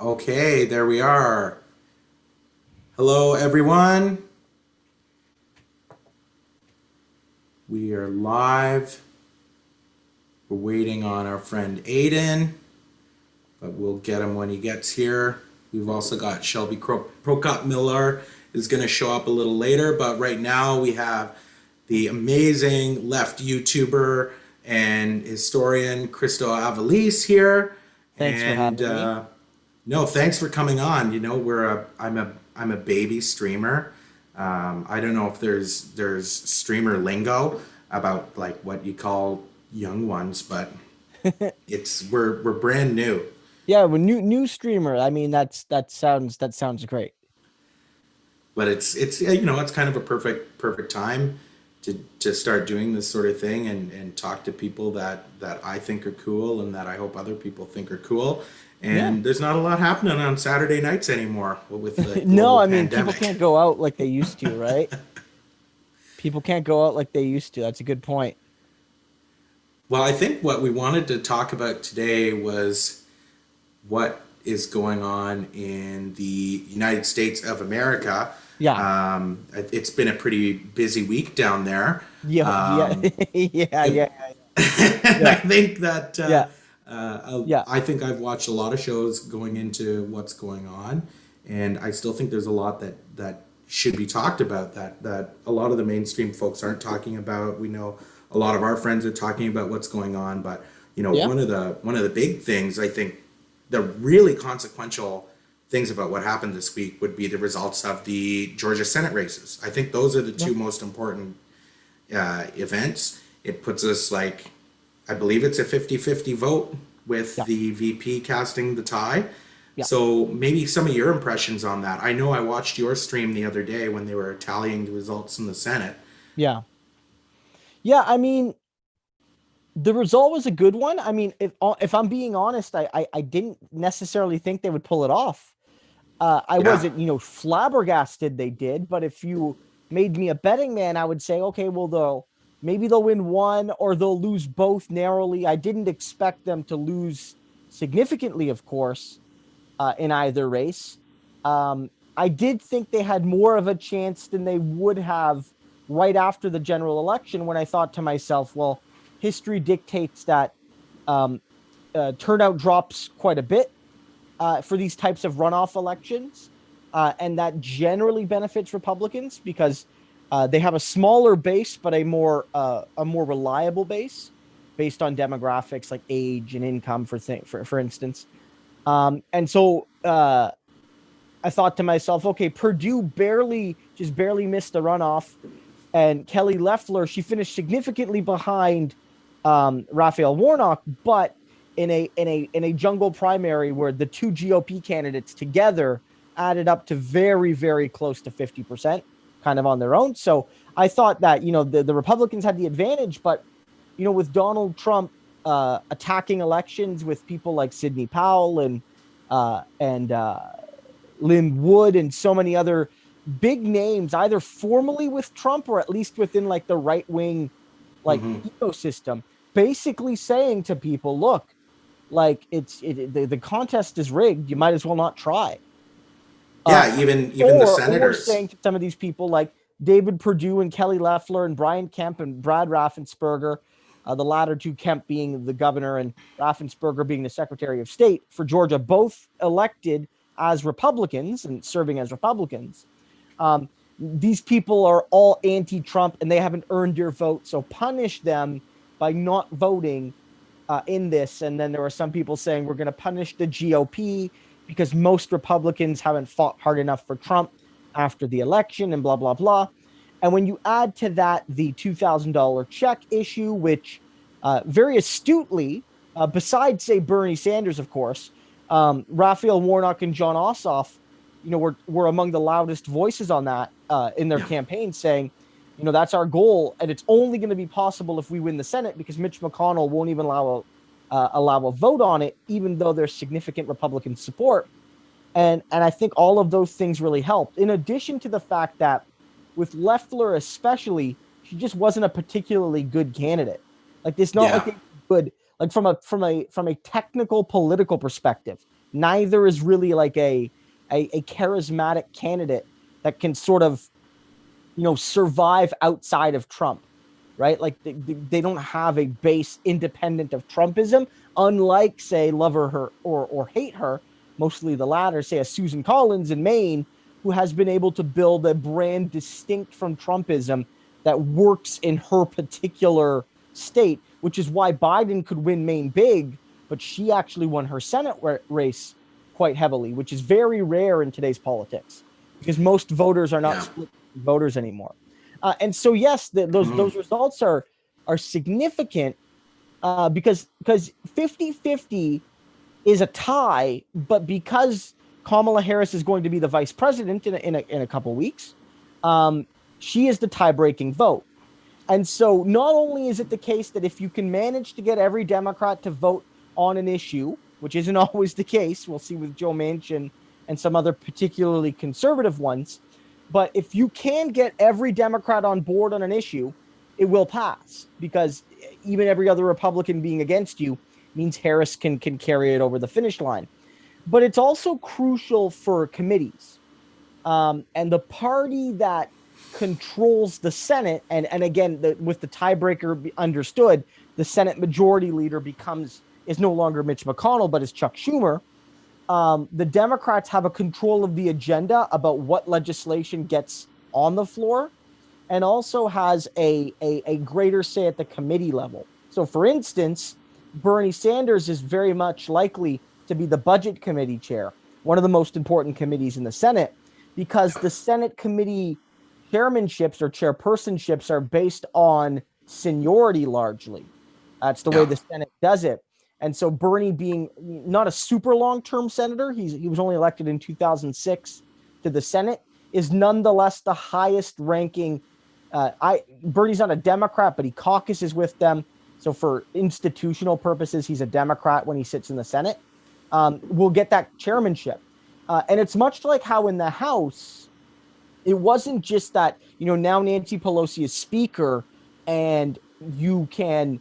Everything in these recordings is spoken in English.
Okay, there we are. Hello, everyone. We are live. We're waiting on our friend Aiden, but we'll get him when he gets here. We've also got Shelby Prokop-Millar is going to show up a little later, but right now we have the amazing left YouTuber and historian Christo Aivalis here. Thanks for And having me. No, thanks for coming on. I'm a baby streamer. I don't know if there's streamer lingo about like what you call young ones, but we're brand new. Yeah, we're new streamer. I mean, that sounds great. But it's it's kind of a perfect time to start doing this sort of thing and talk to people that I think are cool and that I hope other people think are cool. Yeah. And there's not a lot happening on Saturday nights anymore with the No, global I mean, people pandemic. can't go out like they used to, right? People can't go out like they used to. That's a good point. Well, I think what we wanted to talk about today was what is going on in the United States of America. Yeah. It's been a pretty busy week down there. Yeah, yeah. Yeah, And, yeah, and I yeah. think that Yeah. Yeah. I think I've watched a lot of shows going into what's going on, and I still think there's a lot that should be talked about that a lot of the mainstream folks aren't talking about. We know a lot of our friends are talking about what's going on, but Yeah. one of the big things I think the really consequential things about what happened this week would be the results of the Georgia Senate races. I think those are the Yeah. two most important events. It puts us like, I believe it's a 50-50 vote with Yeah. the VP casting the tie. Yeah. So maybe some of your impressions on that. I know I watched your stream the other day when they were tallying the results in the Senate. Yeah. Yeah, I mean, the result was a good one. I mean, if I'm being honest, I didn't necessarily think they would pull it off. I Yeah. wasn't, flabbergasted they did, but if you made me a betting man, I would say, okay, well, maybe they'll win one or they'll lose both narrowly. I didn't expect them to lose significantly, of course, in either race. I did think they had more of a chance than they would have right after the general election when I thought to myself, well, history dictates that um, turnout drops quite a bit for these types of runoff elections, and that generally benefits Republicans because they have a smaller base but a more reliable base based on demographics like age and income for instance. And so I thought to myself, okay, Purdue barely missed the runoff, and Kelly Loeffler, she finished significantly behind Raphael Warnock, but in a jungle primary where the two GOP candidates together added up to very, very close to 50%, kind of on their own. So I thought that the Republicans had the advantage, but with Donald Trump attacking elections with people like Sidney Powell and Lynn Wood and so many other big names, either formally with Trump or at least within like the right wing like Hmm. ecosystem, basically saying to people, look, like the contest is rigged. You might as well not try. Uh, Yeah, even the or senators. saying to some of these people like David Perdue and Kelly Loeffler and Brian Kemp and Brad Raffensperger, the latter two, Kemp being the governor and Raffensperger being the Secretary of State for Georgia, both elected as Republicans and serving as Republicans. Um, these people are all anti-Trump and they haven't earned your vote, so punish them by not voting in this. And then there were some people saying we're going to punish the GOP because most Republicans haven't fought hard enough for Trump after the election and blah, blah, blah. And when you add to that the $2,000 check issue, which very astutely, besides, say, Bernie Sanders, of course, Raphael Warnock and John Ossoff, were among the loudest voices on that in their Yeah. campaign saying, that's our goal, and it's only going to be possible if we win the Senate because Mitch McConnell won't even allow a vote on it, even though there's significant Republican support. And I think all of those things really helped. In addition to the fact that with Loeffler especially, she just wasn't a particularly good candidate. Like it's not like Yeah. they good like from a technical political perspective. neither is really like a charismatic candidate that can sort of, survive outside of Trump, right? Like they don't have a base independent of Trumpism, unlike, say, love her or hate her, mostly the latter, say a Susan Collins in Maine, who has been able to build a brand distinct from Trumpism that works in her particular state, which is why Biden could win Maine big, but she actually won her Senate race quite heavily, which is very rare in today's politics because most voters are not split voters anymore. And so, yes, those results are significant because 50-50 is a tie, but because Kamala Harris is going to be the vice president in a couple weeks, she is the tie-breaking vote. And so not only is it the case that if you can manage to get every Democrat to vote on an issue, which isn't always the case, we'll see with Joe Manchin and some other particularly conservative ones, but if you can get every Democrat on board on an issue, it will pass, because even every other Republican being against you means Harris can carry it over the finish line. But it's also crucial for committees. And the party that controls the Senate, and again, with the tiebreaker understood, the Senate majority leader is no longer Mitch McConnell, but is Chuck Schumer. The Democrats have a control of the agenda about what legislation gets on the floor, and also has a greater say at the committee level. So, for instance, Bernie Sanders is very much likely to be the Budget Committee chair, one of the most important committees in the Senate, because the Senate committee chairmanships or chairpersonships are based on seniority largely. That's the way the Senate does it. And so Bernie, being not a super long-term senator, he was only elected in 2006 to the Senate, is nonetheless the highest ranking. Bernie's not a Democrat, but he caucuses with them. So for institutional purposes, he's a Democrat when he sits in the Senate. Will get that chairmanship. And it's much like how in the House, it wasn't just that, now Nancy Pelosi is speaker and you can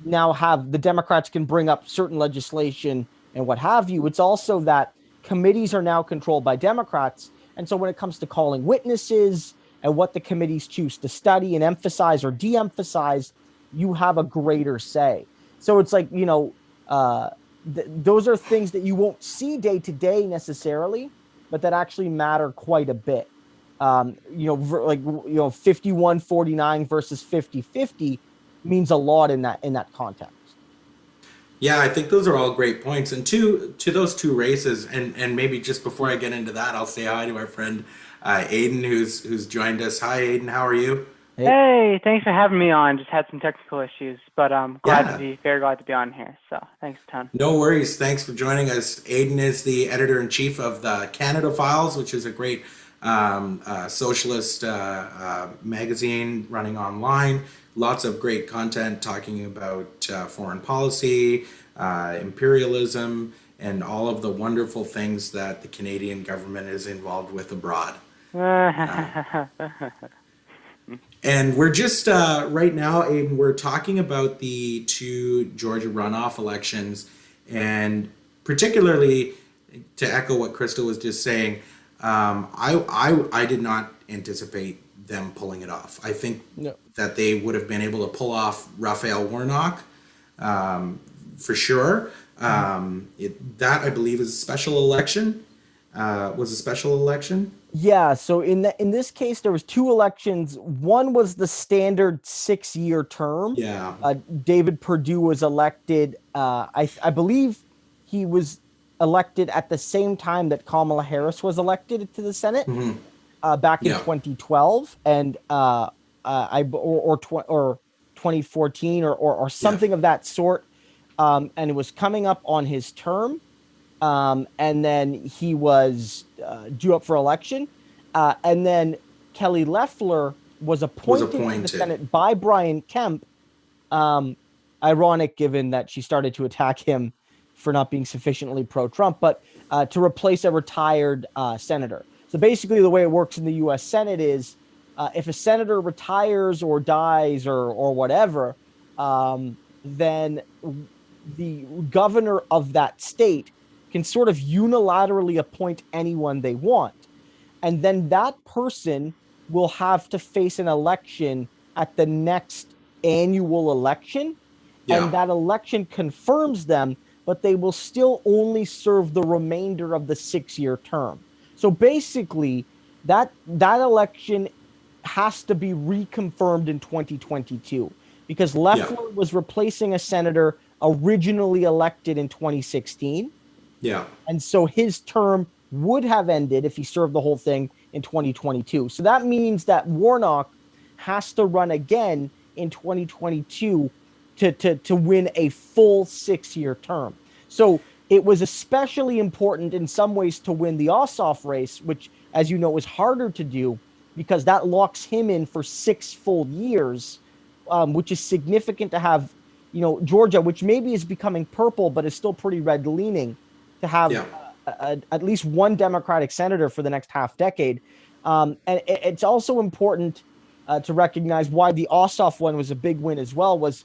now have the Democrats can bring up certain legislation and what have you. It's also that committees are now controlled by Democrats. And so when it comes to calling witnesses and what the committees choose to study and emphasize or de-emphasize, you have a greater say. So it's like, those are things that you won't see day to day necessarily, but that actually matter quite a bit. 51-49 versus 50-50 means a lot in that context. Yeah, I think those are all great points. And to those two races, and maybe just before I get into that, I'll say hi to our friend Aiden, who's joined us. Hi, Aiden. How are you? Hey, thanks for having me on. Just had some technical issues, but I'm very glad to be on here. So thanks a ton. No worries. Thanks for joining us. Aiden is the editor-in-chief of the Canada Files, which is a great socialist magazine running online. Lots of great content talking about foreign policy, imperialism, and all of the wonderful things that the Canadian government is involved with abroad. And we're just right now, Aiden, we're talking about the two Georgia runoff elections, and particularly to echo what Christo was just saying, I did not anticipate them pulling it off. I think that they would have been able to pull off Raphael Warnock for sure. That, I believe, is a special election. Was a special election. Yeah, so in this case, there was two elections. One was the standard 6-year term. Yeah. David Perdue was elected. I believe he was elected at the same time that Kamala Harris was elected to the Senate back in 2012, and or 2014 or something of that sort. And it was coming up on his term. And then he was due up for election. And then Kelly Loeffler was appointed to the Senate by Brian Kemp. Ironic, given that she started to attack him for not being sufficiently pro-Trump, but to replace a retired senator. So basically the way it works in the U.S. Senate is if a senator retires or dies or whatever, then the governor of that state can sort of unilaterally appoint anyone they want. And then that person will have to face an election at the next annual election. Yeah. And that election confirms them, but they will still only serve the remainder of the 6-year term. So basically, that election has to be reconfirmed in 2022 because Loeffler was replacing a senator originally elected in 2016. Yeah. And so his term would have ended if he served the whole thing in 2022. So that means that Warnock has to run again in 2022 to win a full 6-year term. So it was especially important in some ways to win the Ossoff race, which, as you know, is harder to do because that locks him in for 6 full years, which is significant to have, Georgia, which maybe is becoming purple, but is still pretty red leaning, to have at least one Democratic senator for the next half decade. And it's also important to recognize why the Ossoff one was a big win as well was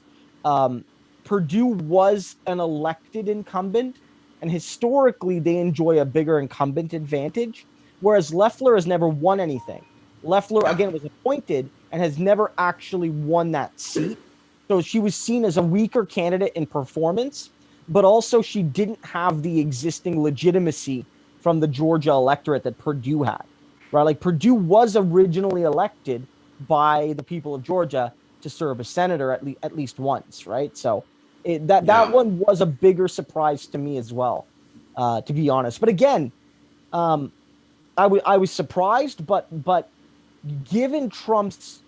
Perdue was an elected incumbent, and historically they enjoy a bigger incumbent advantage, whereas Loeffler has never won anything. Loeffler, again, was appointed and has never actually won that seat. So she was seen as a weaker candidate in performance, but also she didn't have the existing legitimacy from the Georgia electorate that Perdue had, right? Like Perdue was originally elected by the people of Georgia to serve as senator at least once, right? So that one was a bigger surprise to me as well, to be honest. But again, I was surprised, but given Trump's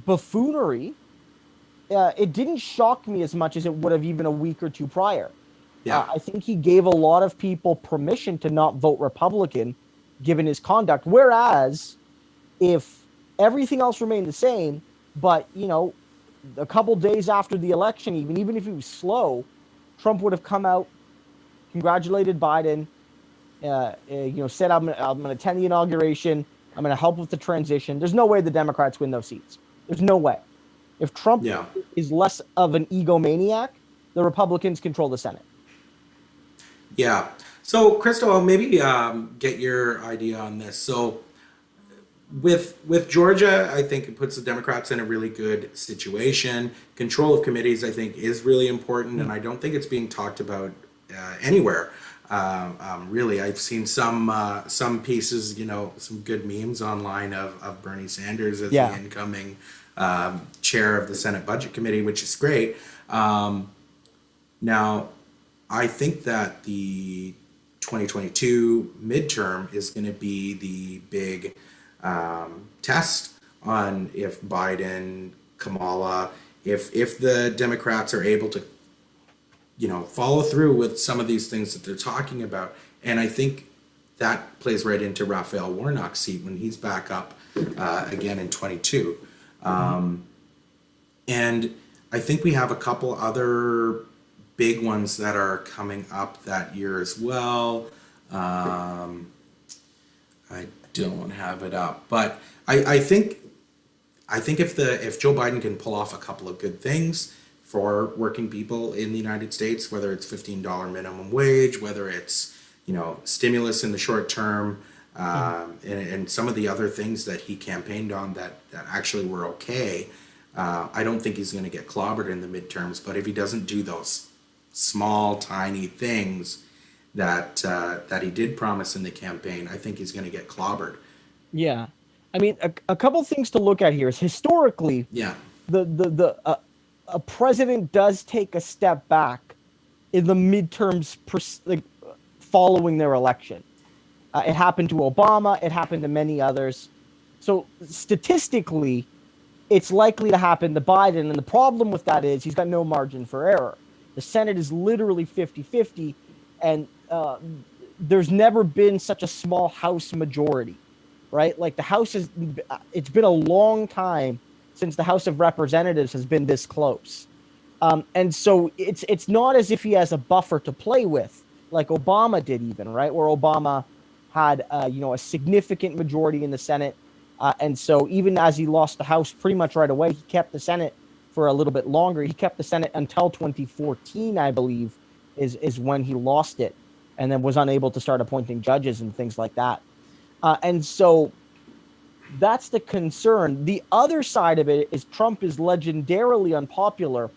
buffoonery, it didn't shock me as much as it would have even a week or two prior. I think he gave a lot of people permission to not vote Republican given his conduct. Whereas if everything else remained the same, but, a couple days after the election, even if he was slow, Trump would have come out, congratulated Biden, said, I'm going to attend the inauguration. I'm going to help with the transition. There's no way the Democrats win those seats. There's no way. If Trump is less of an egomaniac, the Republicans control the Senate. Yeah. So, Christo, I'll maybe get your idea on this. So, with Georgia, I think it puts the Democrats in a really good situation. Control of committees, I think, is really important, and I don't think it's being talked about anywhere. Really, I've seen some pieces, some good memes online of Bernie Sanders as the incoming chair of the Senate Budget Committee, which is great. Now, I think that the 2022 midterm is going to be the big test on if Biden, Kamala, if the Democrats are able to, follow through with some of these things that they're talking about. And I think that plays right into Raphael Warnock's seat when he's back up again in 22. And I think we have a couple other big ones that are coming up that year as well. I don't have it up, but I think if Joe Biden can pull off a couple of good things for working people in the United States, whether it's $15 minimum wage, whether it's stimulus in the short term, and some of the other things that he campaigned on that actually were okay, I don't think he's going to get clobbered in the midterms. But if he doesn't do those small, tiny things that he did promise in the campaign, I think he's going to get clobbered. Yeah, I mean, a couple things to look at here is historically, a president does take a step back in the midterms, following their election. It happened to Obama. It happened to many others. So statistically, it's likely to happen to Biden. And the problem with that is he's got no margin for error. The Senate is literally 50-50, and there's never been such a small House majority, right? Like the House it's been a long time since the House of Representatives has been this close. And so it's not as if he has a buffer to play with, like Obama did even, right? Where Obama had, a significant majority in the Senate. And so even as he lost the House pretty much right away, he kept the Senate for a little bit longer. He kept the Senate until 2014, I believe, is when he lost it. and then was unable to start appointing judges and things like that. And so that's the concern. The other side of it is Trump is legendarily unpopular.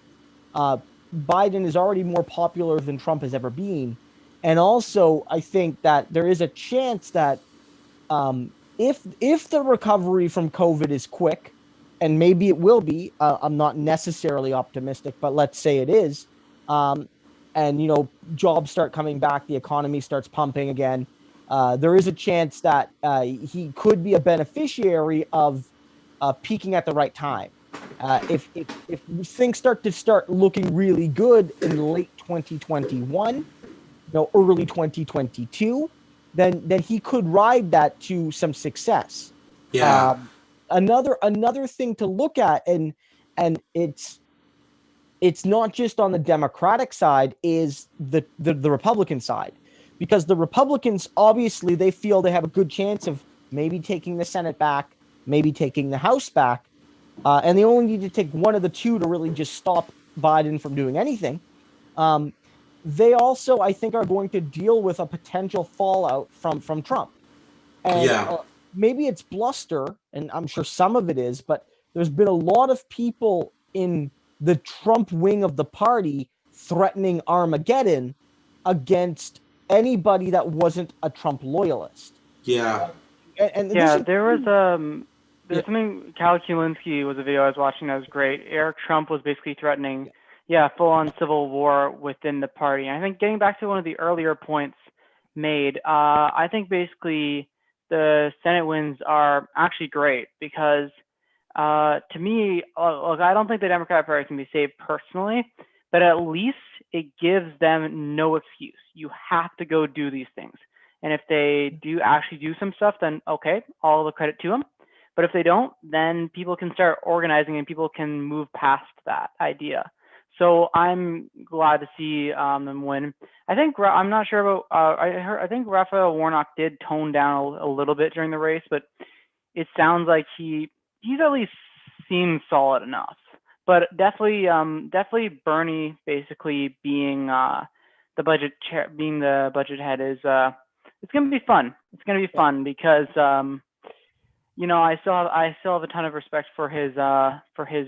Biden is already more popular than Trump has ever been. And also, I think that there is a chance that if the recovery from COVID is quick, and maybe it will be, I'm not necessarily optimistic, but let's say it is, and jobs start coming back, the economy starts pumping again. There is a chance that he could be a beneficiary of peaking at the right time. If things start looking really good in late 2021, early 2022, then he could ride that to some success. Yeah. Another thing to look at, and it's not just on the Democratic side, is the Republican side, because the Republicans, obviously, they feel they have a good chance of maybe taking the Senate back, maybe taking the House back, and they only need to take one of the two to really just stop Biden from doing anything. They also, I think, are going to deal with a potential fallout from Trump. And Yeah. maybe it's bluster, and I'm sure some of it is, but there's been a lot of people in the Trump wing of the party threatening Armageddon against anybody that wasn't a Trump loyalist. Yeah. And Yeah, this there was Yeah. something. Cal Kulinski was a video I was watching that was great. Eric Trump was basically threatening, yeah, full-on civil war within the party. And I think getting back to one of the earlier points made, I think basically the Senate wins are actually great because, to me, look, I don't think the Democratic Party can be saved personally, but at least it gives them no excuse. You have to go do these things. And if they do actually do some stuff, then okay, all the credit to them. But if they don't, then people can start organizing and people can move past that idea. So I'm glad to see them win. I think I'm not sure about. I think Raphael Warnock did tone down a little bit during the race, but it sounds like he's at least seems solid enough. But definitely Bernie basically being the budget chair, being the budget head is it's gonna be fun. It's gonna be fun because I still have a ton of respect for his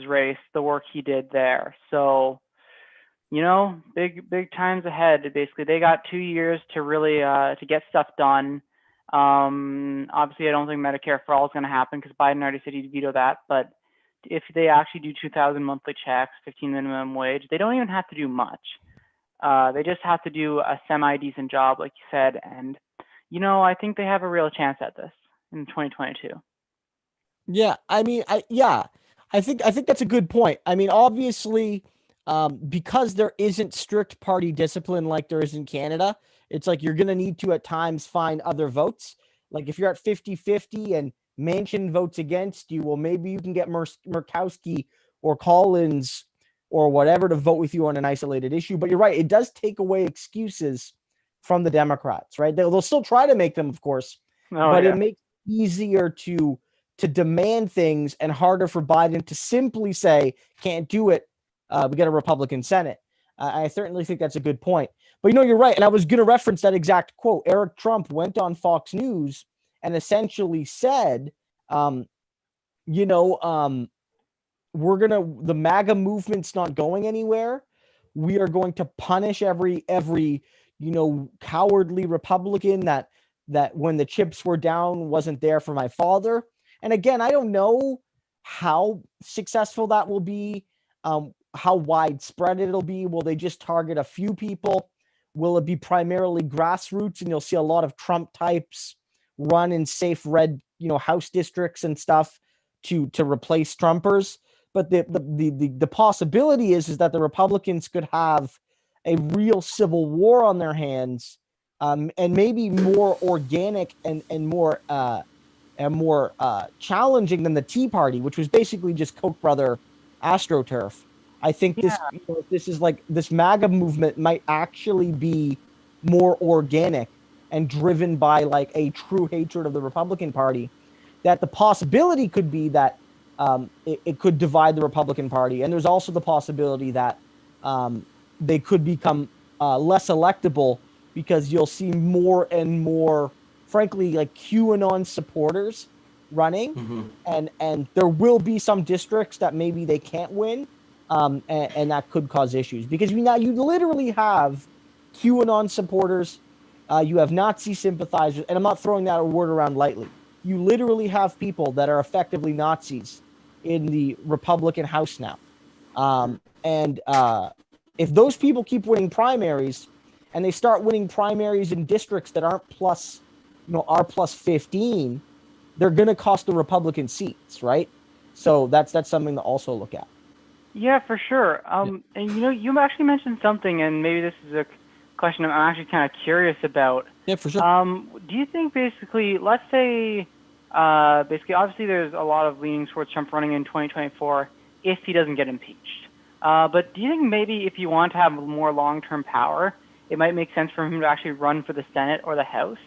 race, the work he did there. So, big times ahead. Basically, they got 2 years to really to get stuff done. Obviously, I don't think Medicare for all is going to happen because Biden already said he'd veto that. But if they actually do 2,000 monthly checks, 15 minimum wage, they don't even have to do much. They just have to do a semi-decent job, like you said, and I think they have a real chance at this in 2022. Yeah, I mean, I think that's a good point. I mean, obviously, because there isn't strict party discipline like there is in Canada, it's like you're going to need to at times find other votes. Like if you're at 50-50 and Manchin votes against you, well, maybe you can get Murkowski or Collins or whatever to vote with you on an isolated issue. But you're right, it does take away excuses from the Democrats, right? They'll still try to make them, of course, but it makes it easier to demand things and harder for Biden to simply say, can't do it. We got a Republican Senate. I certainly think that's a good point. But you're right. And I was going to reference that exact quote. Eric Trump went on Fox News and essentially said, the MAGA movement's not going anywhere. We are going to punish every cowardly Republican that when the chips were down wasn't there for my father. And again, I don't know how successful that will be, how widespread it'll be. Will they just target a few people? Will it be primarily grassroots and you'll see a lot of Trump types run in safe red, House districts and stuff to replace Trumpers? But the possibility is that the Republicans could have a real civil war on their hands, and maybe more organic and more challenging than the Tea Party, which was basically just Koch brother AstroTurf. I think this is like this MAGA movement might actually be more organic and driven by like a true hatred of the Republican Party. That the possibility could be that it could divide the Republican Party, and there's also the possibility that they could become less electable because you'll see more and more, frankly, like QAnon supporters running, and there will be some districts that maybe they can't win, and that could cause issues because you literally have QAnon supporters, you have Nazi sympathizers, and I'm not throwing that word around lightly. You literally have people that are effectively Nazis in the Republican House now, and if those people keep winning primaries, and they start winning primaries in districts that aren't are plus 15, they're going to cost the Republican seats, right? So that's something to also look at. Yeah, for sure. And you actually mentioned something, and maybe this is a question I'm actually kind of curious about. Yeah, for sure. Do you think basically, let's say, obviously there's a lot of leaning towards Trump running in 2024 if he doesn't get impeached. But do you think maybe if you want to have more long-term power, it might make sense for him to actually run for the Senate or the House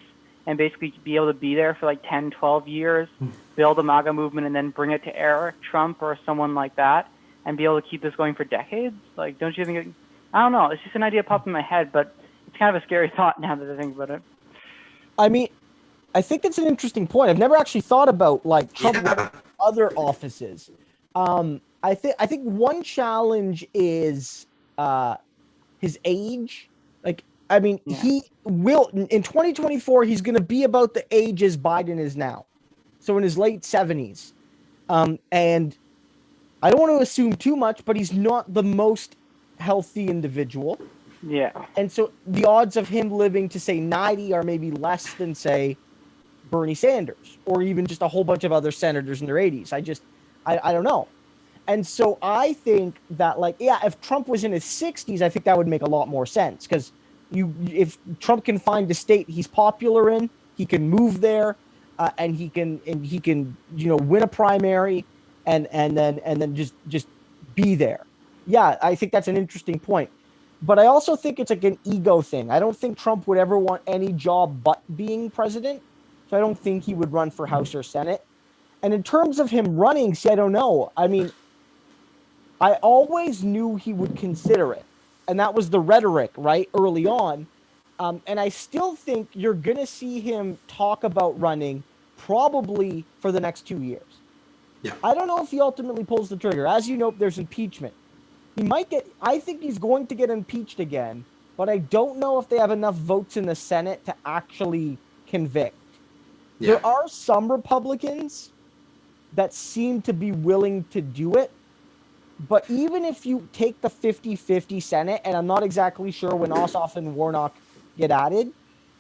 and basically be able to be there for like 10, 12 years, build a MAGA movement, and then bring it to Eric Trump or someone like that and be able to keep this going for decades? Like, don't you think I don't know. It's just an idea popped in my head, but it's kind of a scary thought now that I think about it. I mean, I think that's an interesting point. I've never actually thought about like Trump running for other offices. I think one challenge is his age. Like, I mean, he will in 2024. He's going to be about the age as Biden is now, so in his late 70s. And I don't want to assume too much, but he's not the most healthy individual. Yeah. And so the odds of him living to say 90 are maybe less than say Bernie Sanders or even just a whole bunch of other senators in their 80s. I don't know. And so I think that, like, if Trump was in his 60s, I think that would make a lot more sense because if Trump can find a state he's popular in, he can move there, and he can win a primary and then just be there. Yeah, I think that's an interesting point. But I also think it's like an ego thing. I don't think Trump would ever want any job but being president. So I don't think he would run for House or Senate. And in terms of him running, I don't know. I mean, I always knew he would consider it. And that was the rhetoric, right, early on. And I still think you're going to see him talk about running probably for the next 2 years. Yeah. I don't know if he ultimately pulls the trigger. As you know, there's impeachment. I think he's going to get impeached again, but I don't know if they have enough votes in the Senate to actually convict. Yeah. There are some Republicans that seem to be willing to do it, but even if you take the 50-50 Senate, and I'm not exactly sure when Ossoff and Warnock get added,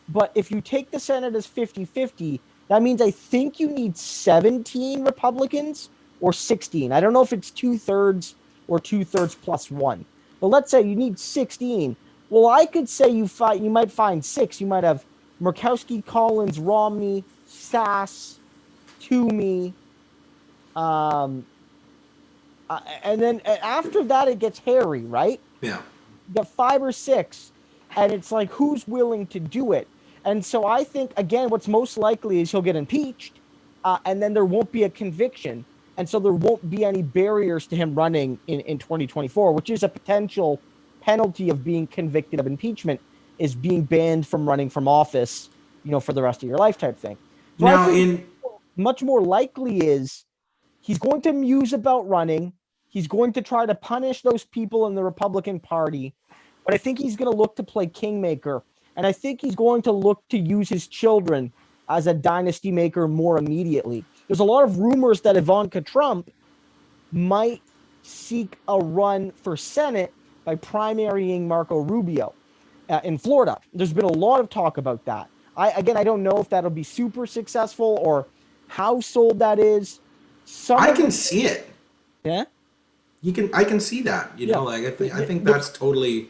but if you take the Senate as 50-50, that means I think you need 17 Republicans or 16. I don't know if it's 2/3 or 2/3 plus 1. But let's say you need 16. Well, I could say you might find 6. You might have Murkowski, Collins, Romney, Sass, Toomey, and then after that it gets hairy, right? Yeah. You got 5 or 6, and it's like who's willing to do it? And so I think again, what's most likely is he'll get impeached, and then there won't be a conviction. And so there won't be any barriers to him running in 2024, which is a potential penalty of being convicted of impeachment, is being banned from running from office, for the rest of your life type thing. So now, much more likely is he's going to muse about running. He's going to try to punish those people in the Republican Party. But I think he's going to look to play kingmaker. And I think he's going to look to use his children as a dynasty maker more immediately. There's a lot of rumors that Ivanka Trump might seek a run for Senate by primarying Marco Rubio in Florida. There's been a lot of talk about that. I don't know if that'll be super successful or how sold that is. I can see it. Yeah? I can see that. I think that's totally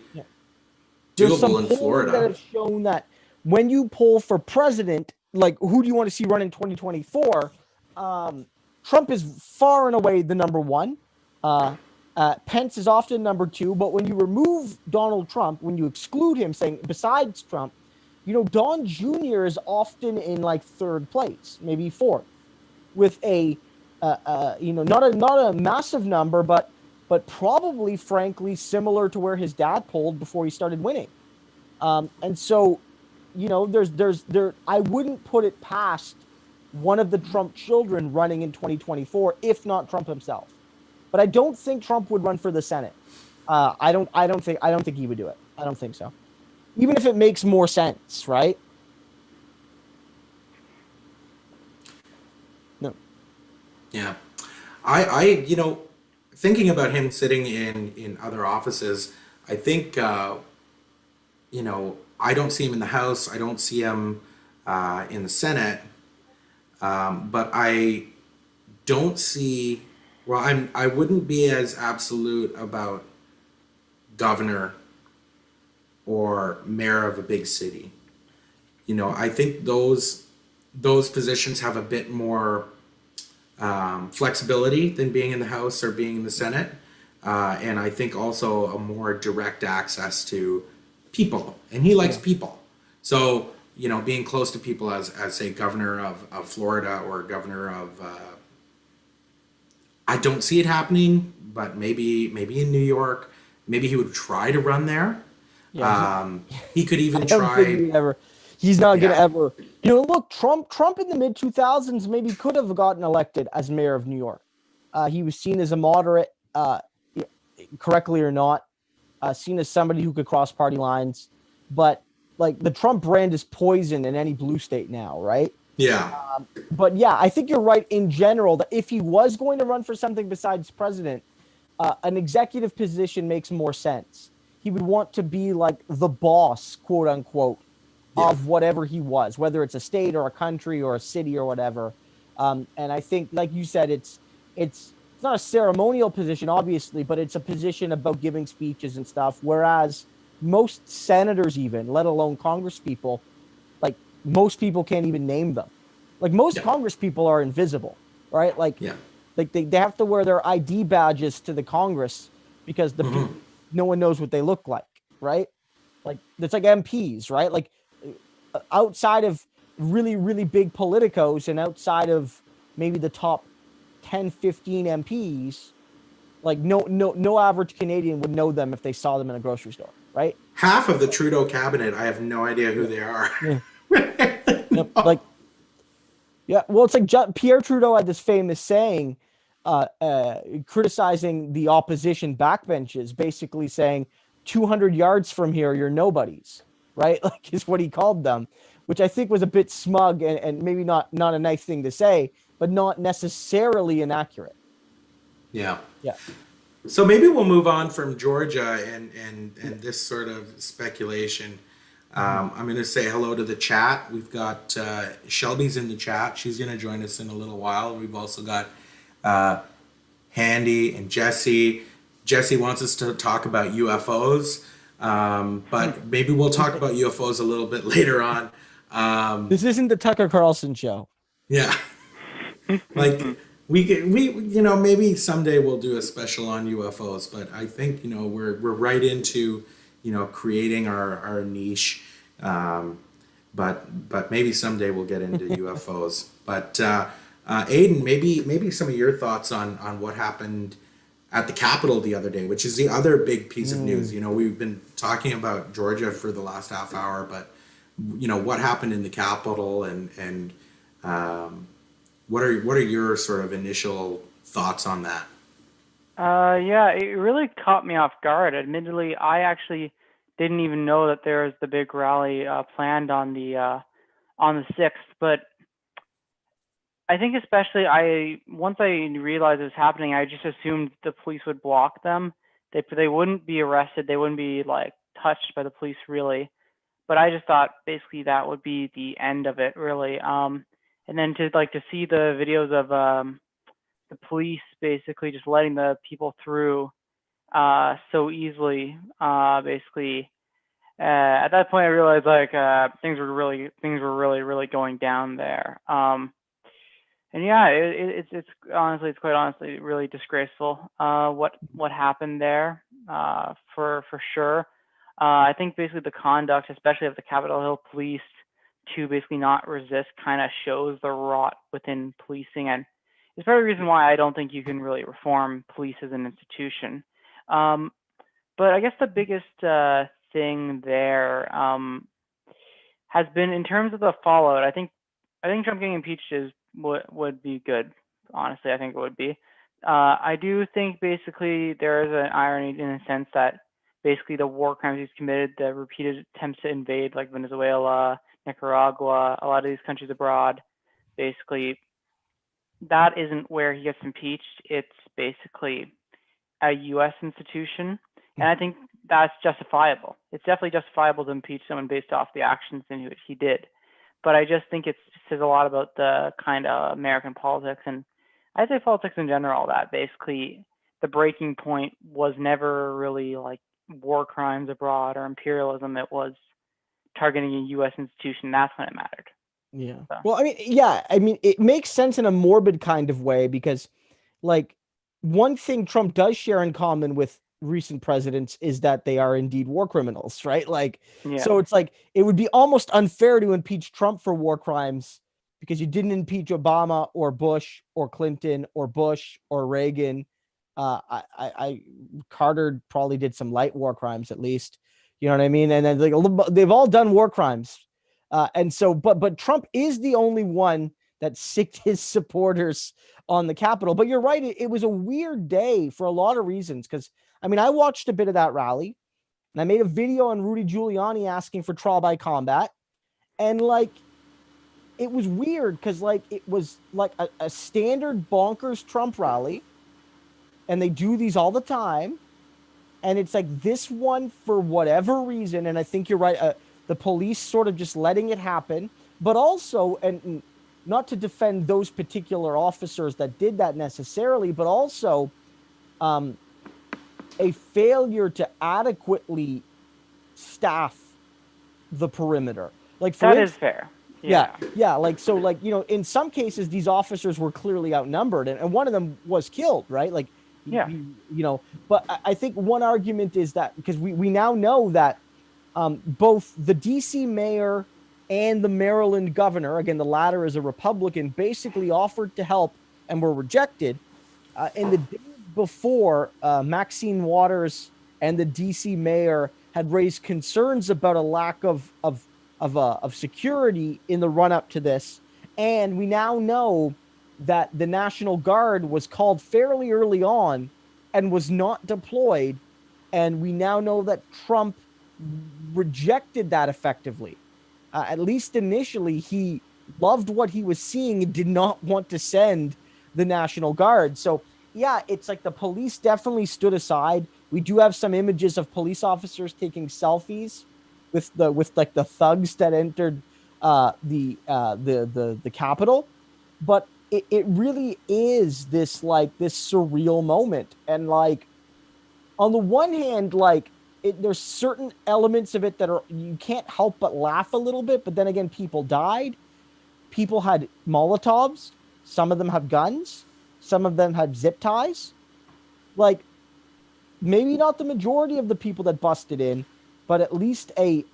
doable in Florida. That have shown that when you poll for president, like who do you want to see run in 2024? Trump is far and away the number one. Pence is often number 2. But when you remove Donald Trump, when you exclude him, saying besides Trump, Don Jr. is often in like 3rd place, maybe 4th, with a not a massive number, but probably, frankly, similar to where his dad polled before he started winning. And so I wouldn't put it past one of the Trump children running in 2024, if not Trump himself. But I don't think Trump would run for the Senate. I don't think he would do it. I don't think so. Even if it makes more sense, right? No. Yeah. Thinking about him sitting in other offices, I think, I don't see him in the House. I don't see him in the Senate. But I don't see, well, I wouldn't be as absolute about governor or mayor of a big city. I think those positions have a bit more flexibility than being in the House or being in the Senate. And I think also a more direct access to people. And he likes Yeah. people. So, being close to people as say, governor of Florida or governor of, I don't see it happening, but maybe in New York, maybe he would try to run there. Yeah. He could I even don't think try, he's not going to yeah, ever, look, Trump in the mid 2000s maybe could have gotten elected as mayor of New York. He was seen as a moderate, correctly or not, seen as somebody who could cross party lines. But like the Trump brand is poison in any blue state now, right? yeah, But yeah, I think you're right in general that if he was going to run for something besides president, an executive position makes more sense. He would want to be like the boss, quote unquote, yeah. of whatever he was, whether it's a state or a country or a city or whatever. And I think, like you said, it's not a ceremonial position, obviously, but it's a position about giving speeches and stuff. Whereas most senators, even let alone Congress people, like most people can't even name them. Like most Yeah. Congress people are invisible, right? Like Yeah. they have to wear their ID badges to the Congress because no one knows what they look like, right? Like it's like MPs, right? Like outside of really really big politicos and outside of maybe the top 10 15 MPs, like no average Canadian would know them if they saw them in a grocery store, right? Half of the Trudeau cabinet, I have no idea who Yeah. they are. Yeah. Yep. Like yeah, well, it's like Pierre Trudeau had this famous saying, criticizing the opposition backbenches, basically saying, 200 yards from here, you're nobodies, right? Like, is what he called them, which I think was a bit smug and maybe not a nice thing to say, but not necessarily inaccurate. Yeah. Yeah. So maybe we'll move on from Georgia and this sort of speculation. I'm going to say hello to the chat. We've got Shelby's in the chat. She's going to join us in a little while. We've also got Handy and Jesse. Jesse wants us to talk about UFOs, but maybe we'll talk about UFOs a little bit later on. This isn't the Tucker Carlson show. Yeah. Like maybe someday we'll do a special on UFOs, but I think we're right into creating our niche, but maybe someday we'll get into UFOs. But Aiden, maybe some of your thoughts on what happened at the Capitol the other day, which is the other big piece of news. We've been talking about Georgia for the last half hour, but what happened in the Capitol and what are your sort of initial thoughts on that? Yeah, it really caught me off guard. Admittedly, I actually didn't even know that there was the big rally planned on the 6th. But I think especially once I realized it was happening, I just assumed the police would block them. They wouldn't be arrested. They wouldn't be like touched by the police really. But I just thought basically that would be the end of it really. And then to see the videos of the police basically just letting the people through so easily. Basically, at that point, I realized like things were really going down there. And yeah, it's honestly, it's quite honestly really disgraceful. What happened there? For sure. I think basically the conduct, especially of the Capitol Hill police, to basically not resist, kind of shows the rot within policing, and it's part of the reason why I don't think you can really reform police as an institution. But I guess the biggest thing there has been in terms of the fallout. I think Trump getting impeached would be good. Honestly, I think it would be. I do think basically there is an irony in the sense that basically the war crimes he's committed, the repeated attempts to invade like Venezuela, Nicaragua, a lot of these countries abroad, basically that isn't where he gets impeached. It's basically a U.S. institution, and I think that's justifiable. It's definitely justifiable to impeach someone based off the actions in which he did. But I just think it says a lot about the kind of American politics, and I'd say politics in general, that basically the breaking point was never really like war crimes abroad or imperialism. It was targeting a U.S. institution. That's when it mattered. Yeah. So. Well, I mean, yeah, I mean, it makes sense in a morbid kind of way because, like, one thing Trump does share in common with recent presidents is that they are indeed war criminals, right? Like, Yeah. so it's like it would be almost unfair to impeach Trump for war crimes because you didn't impeach Obama or Bush or Clinton or Bush or Reagan. Carter probably did some light war crimes at least. You know what I mean? And then like they've all done war crimes. And so, but Trump is the only one that sicked his supporters on the Capitol. But you're right; it was a weird day for a lot of reasons. Because I mean, I watched a bit of that rally, and I made a video on Rudy Giuliani asking for trial by combat, and like, it was weird because like it was like a standard bonkers Trump rally, and they do these all the time, and it's like this one for whatever reason, and I think you're right. The police sort of just letting it happen, but also, and not to defend those particular officers that did that necessarily, but also a failure to adequately staff the perimeter. Like that is fair. Yeah. Like, so like, you know, in some cases, these officers were clearly outnumbered and one of them was killed, right? Like, yeah. You know, but I think one argument is that because we now know that both the DC mayor and the Maryland governor, again, the latter is a Republican, basically offered to help and were rejected. In the days before, Maxine Waters and the DC mayor had raised concerns about a lack of security in the run up to this. And we now know that the National Guard was called fairly early on and was not deployed. And we now know that Trump rejected that effectively. At least initially, he loved what he was seeing and did not want to send the National Guard. So, yeah, it's like the police definitely stood aside. We do have some images of police officers taking selfies with the thugs that entered the Capitol. But it really is this surreal moment. And like, on the one hand, like, there's certain elements of it that are, you can't help but laugh a little bit, but then again, people died. People had Molotovs. Some of them have guns. Some of them had zip ties. Like, maybe not the majority of the people that busted in, but at least a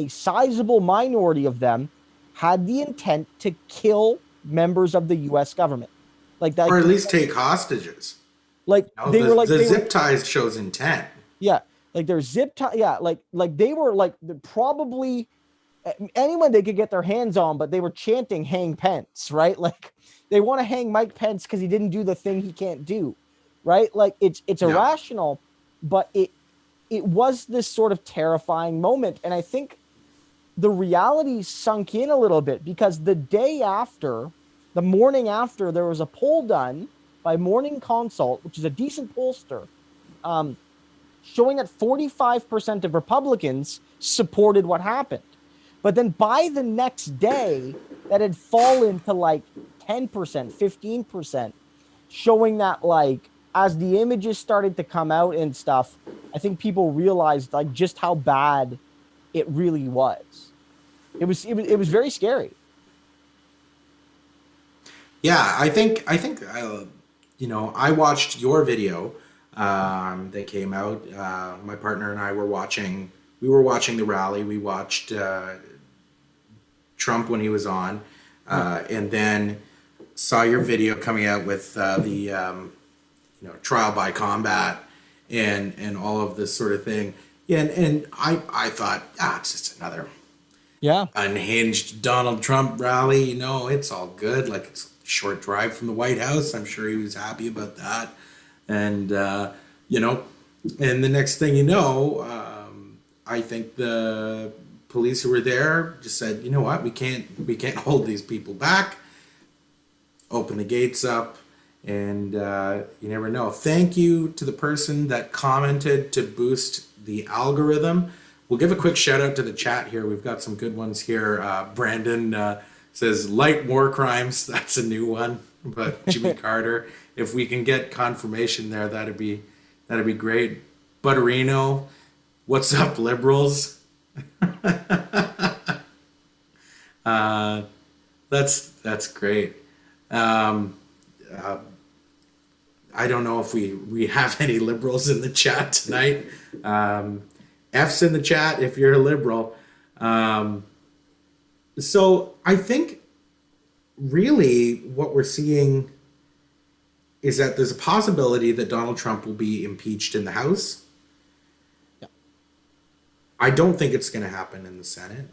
sizable minority of them had the intent to kill members of the U.S. government. Like that, or at least take hostages. Like, You know, they were like the zip ties shows intent. Yeah, like their zip tie. Yeah, like they were like probably anyone they could get their hands on, but they were chanting "Hang Pence," right? Like they want to hang Mike Pence because he didn't do the thing he can't do, right? Like it's irrational, but it was this sort of terrifying moment, and I think the reality sunk in a little bit because the morning after, there was a poll done by Morning Consult, which is a decent pollster, showing that 45% of Republicans supported what happened. But then by the next day, that had fallen to like 10%, 15%, showing that like as the images started to come out and stuff, I think people realized like just how bad it really was. It was very scary. Yeah, I think you know, I watched your video that came out. My partner and I were watching. We were watching the rally. We watched Trump when he was on, and then saw your video coming out with the you know, trial by combat and all of this sort of thing. Yeah, and I thought, it's just Yeah. unhinged Donald Trump rally. You know, it's all good. Like, it's a short drive from the White House. I'm sure he was happy about that. And, you know, and the next thing you know, I think the police who were there just said, you know what, we can't hold these people back. Open the gates up, and you never know. Thank you to the person that commented to boost the algorithm. We'll give a quick shout out to the chat here. We've got some good ones here. Brandon says light war crimes. That's a new one. But Jimmy Carter, if we can get confirmation there, that'd be great. Butterino, what's up, liberals? That's great. I don't know if we have any liberals in the chat tonight. F's in the chat if you're a liberal. So I think really what we're seeing is that there's a possibility that Donald Trump will be impeached in the House. Yeah. I don't think it's going to happen in the Senate.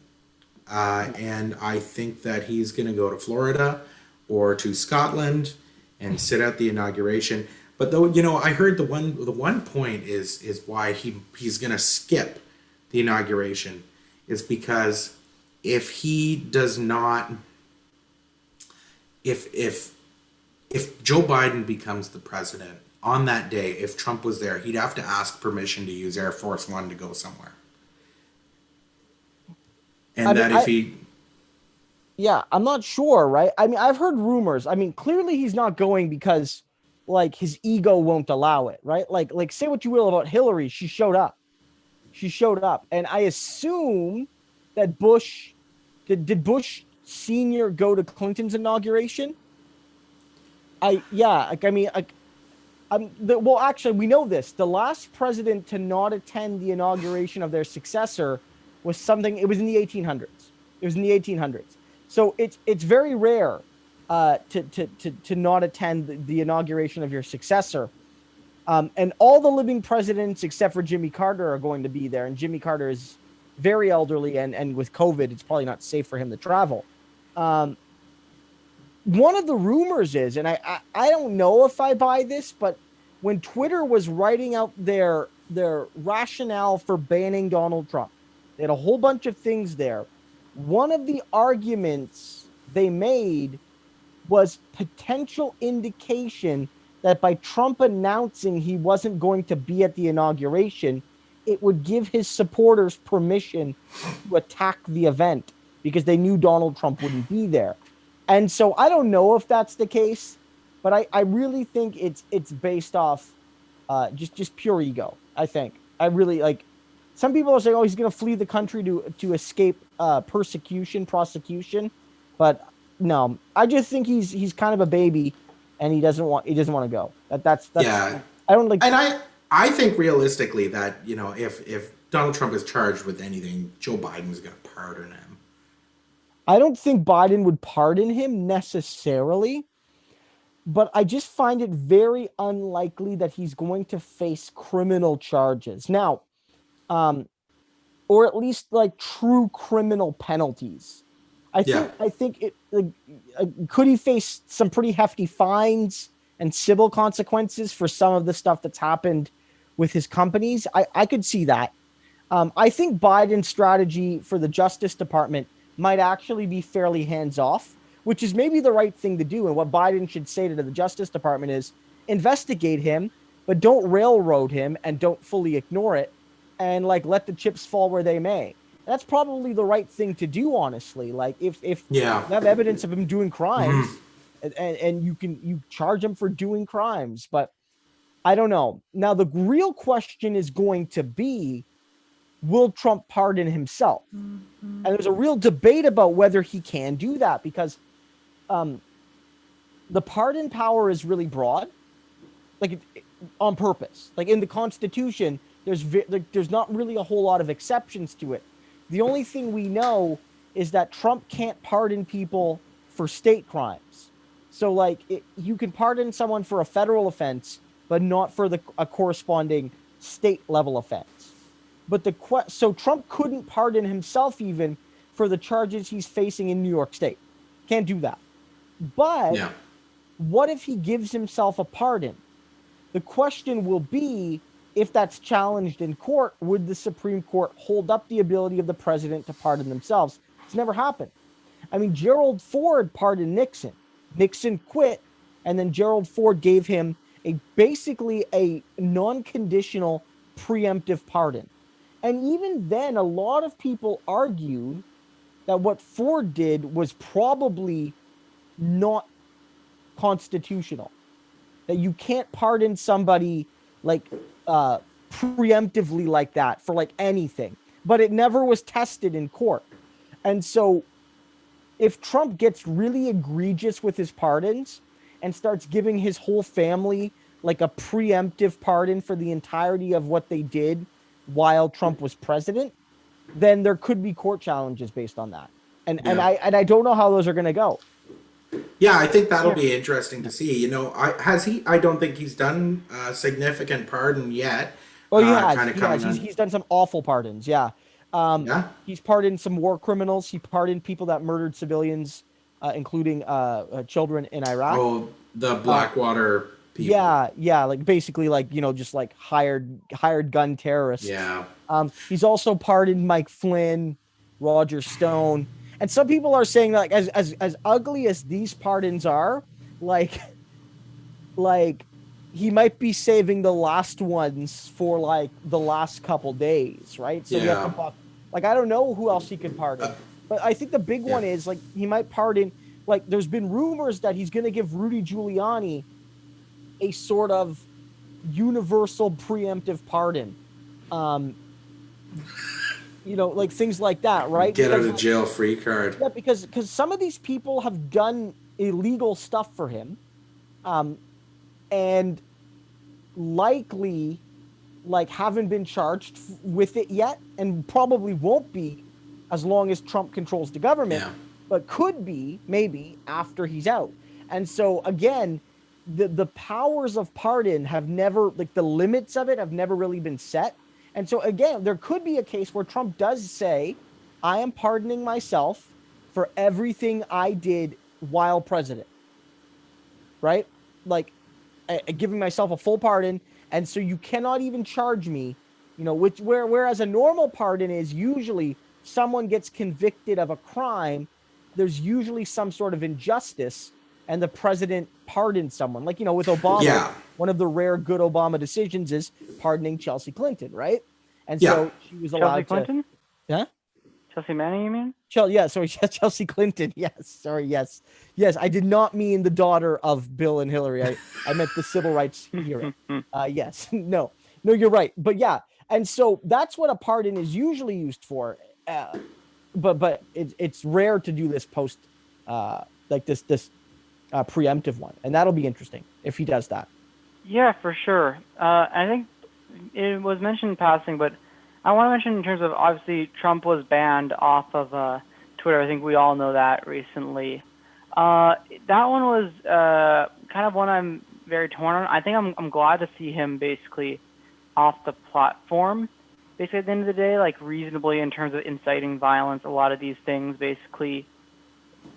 And I think that he's going to go to Florida or to Scotland and sit out the inauguration. But though, you know, I heard the one point is why he's going to skip the inauguration is because if he does not, if Joe Biden becomes the president on that day, if Trump was there, he'd have to ask permission to use Air Force One to go somewhere. And yeah, I'm not sure, right? I mean, I've heard rumors. I mean, clearly he's not going because, like, his ego won't allow it, right? Like say what you will about Hillary, she showed up. And I assume that Bush, did Bush Sr. go to Clinton's inauguration? Well, actually, we know this. The last president to not attend the inauguration of their successor was something, it was in the 1800s. So it's very rare to not attend the inauguration of your successor. And all the living presidents except for Jimmy Carter are going to be there. And Jimmy Carter is very elderly, and with COVID, it's probably not safe for him to travel. One of the rumors is, and I don't know if I buy this, but when Twitter was writing out their rationale for banning Donald Trump, they had a whole bunch of things there. One of the arguments they made was potential indication that by Trump announcing he wasn't going to be at the inauguration, it would give his supporters permission to attack the event because they knew Donald Trump wouldn't be there. And so I don't know if that's the case, but I really think it's based off just pure ego, I think. I really, like, some people are saying, oh, he's going to flee the country to escape prosecution. But no, I just think he's kind of a baby, and he doesn't want to go. That's yeah. I don't like. And I think realistically that, you know, if Donald Trump is charged with anything, Joe Biden's going to pardon him. I don't think Biden would pardon him necessarily, but I just find it very unlikely that he's going to face criminal charges now. Or at least like true criminal penalties. I think it could he face some pretty hefty fines and civil consequences for some of the stuff that's happened with his companies. I could see that. I think Biden's strategy for the Justice Department might actually be fairly hands-off, which is maybe the right thing to do. And what Biden should say to the Justice Department is investigate him, but don't railroad him and don't fully ignore it. And like let the chips fall where they may. That's probably the right thing to do, honestly. Like if you have evidence of him doing crimes, and you charge him for doing crimes, but I don't know. Now the real question is going to be, will Trump pardon himself? And there's a real debate about whether he can do that because the pardon power is really broad, like on purpose. Like in the Constitution, there's not really a whole lot of exceptions to it. The only thing we know is that Trump can't pardon people for state crimes. So like you can pardon someone for a federal offense, but not for a corresponding state level offense. But so Trump couldn't pardon himself even for the charges he's facing in New York State. Can't do that. But Yeah. what if he gives himself a pardon? The question will be, if that's challenged in court, would the Supreme Court hold up the ability of the president to pardon themselves? It's never happened. I mean, Gerald Ford pardoned Nixon. Nixon quit, and then Gerald Ford gave him basically a non-conditional preemptive pardon. And even then, a lot of people argued that what Ford did was probably not constitutional. That you can't pardon somebody like preemptively like that for like anything. But it never was tested in court. And so if Trump gets really egregious with his pardons and starts giving his whole family like a preemptive pardon for the entirety of what they did while Trump was president, then there could be court challenges based on that. And I don't know how those are going to go. Yeah, I think that'll be interesting to see. You know, I don't think he's done a significant pardon yet. Oh, he has. He's done some awful pardons. Yeah. He's pardoned some war criminals. He pardoned people that murdered civilians, including children in Iraq. Oh, the Blackwater people. Yeah, like basically like, you know, just like hired gun terrorists. Yeah. He's also pardoned Mike Flynn, Roger Stone. And some people are saying like as ugly as these pardons are, like he might be saving the last ones for like the last couple days, right? So like I don't know who else he could pardon. But I think the big one is like he might pardon, like there's been rumors that he's going to give Rudy Giuliani a sort of universal preemptive pardon. You know, like things like that, right? Get out of jail free card. Yeah, because some of these people have done illegal stuff for him, and likely like haven't been charged with it yet, and probably won't be as long as Trump controls the government, but could be maybe after he's out. And so again, the powers of pardon have never, like the limits of it have never really been set. And so again, there could be a case where Trump does say, I am pardoning myself for everything I did while president, right? Like giving myself a full pardon. And so you cannot even charge me, you know, whereas a normal pardon is usually someone gets convicted of a crime, there's usually some sort of injustice and the president pardons someone. Like, you know, with Obama, one of the rare good Obama decisions is pardoning Chelsea Clinton, right? And so she was allowed Clinton? Huh? Chelsea Manning, you mean? Chelsea Clinton. Yes. I did not mean the daughter of Bill and Hillary. I meant the civil rights hero. Yes. No, you're right. But yeah. And so that's what a pardon is usually used for. But it's rare to do this post, like this preemptive one. And that'll be interesting if he does that. Yeah, for sure. I think it was mentioned in passing, but I want to mention in terms of, obviously, Trump was banned off of Twitter. I think we all know that recently. That one was kind of one I'm very torn on. I think I'm glad to see him basically off the platform. Basically, at the end of the day, like reasonably in terms of inciting violence, a lot of these things basically,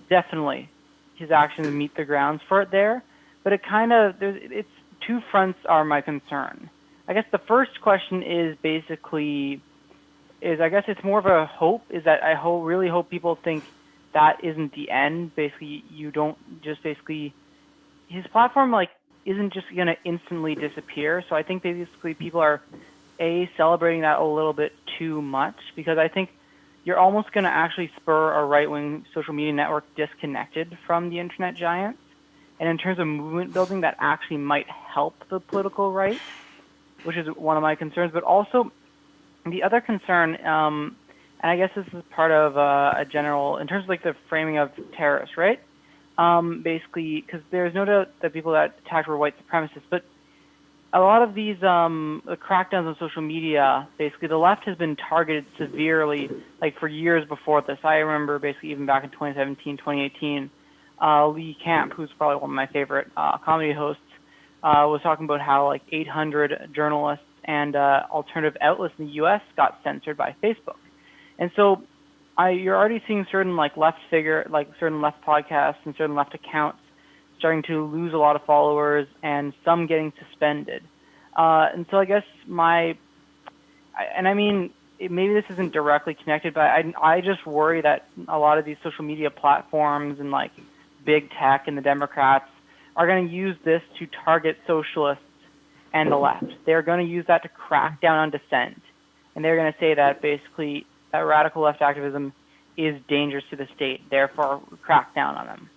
definitely, his actions meet the grounds for it there. But it kind of, it's two fronts are my concern. I guess the first question is basically, I guess it's more of a hope, is that I really hope people think that isn't the end. Basically, you don't just basically, his platform like isn't just going to instantly disappear. So I think basically people are, celebrating that a little bit too much, because I think you're almost going to actually spur a right-wing social media network disconnected from the internet giants. And in terms of movement building, that actually might help the political right, which is one of my concerns. But also the other concern, and I guess this is part of a general, in terms of like the framing of terrorists, right? Basically, because there's no doubt that people that attacked were white supremacists, but a lot of these crackdowns on social media, basically the left has been targeted severely, like for years before this. I remember basically even back in 2017, 2018, Lee Camp, who's probably one of my favorite comedy hosts, was talking about how like 800 journalists and alternative outlets in the U.S. got censored by Facebook. And so you're already seeing certain like certain left podcasts and certain left accounts starting to lose a lot of followers and some getting suspended. And so I guess I mean, maybe this isn't directly connected, but I just worry that a lot of these social media platforms and like big tech and the Democrats are going to use this to target socialists and the left. They're going to use that to crack down on dissent. And they're going to say that basically that radical left activism is dangerous to the state, therefore crack down on them.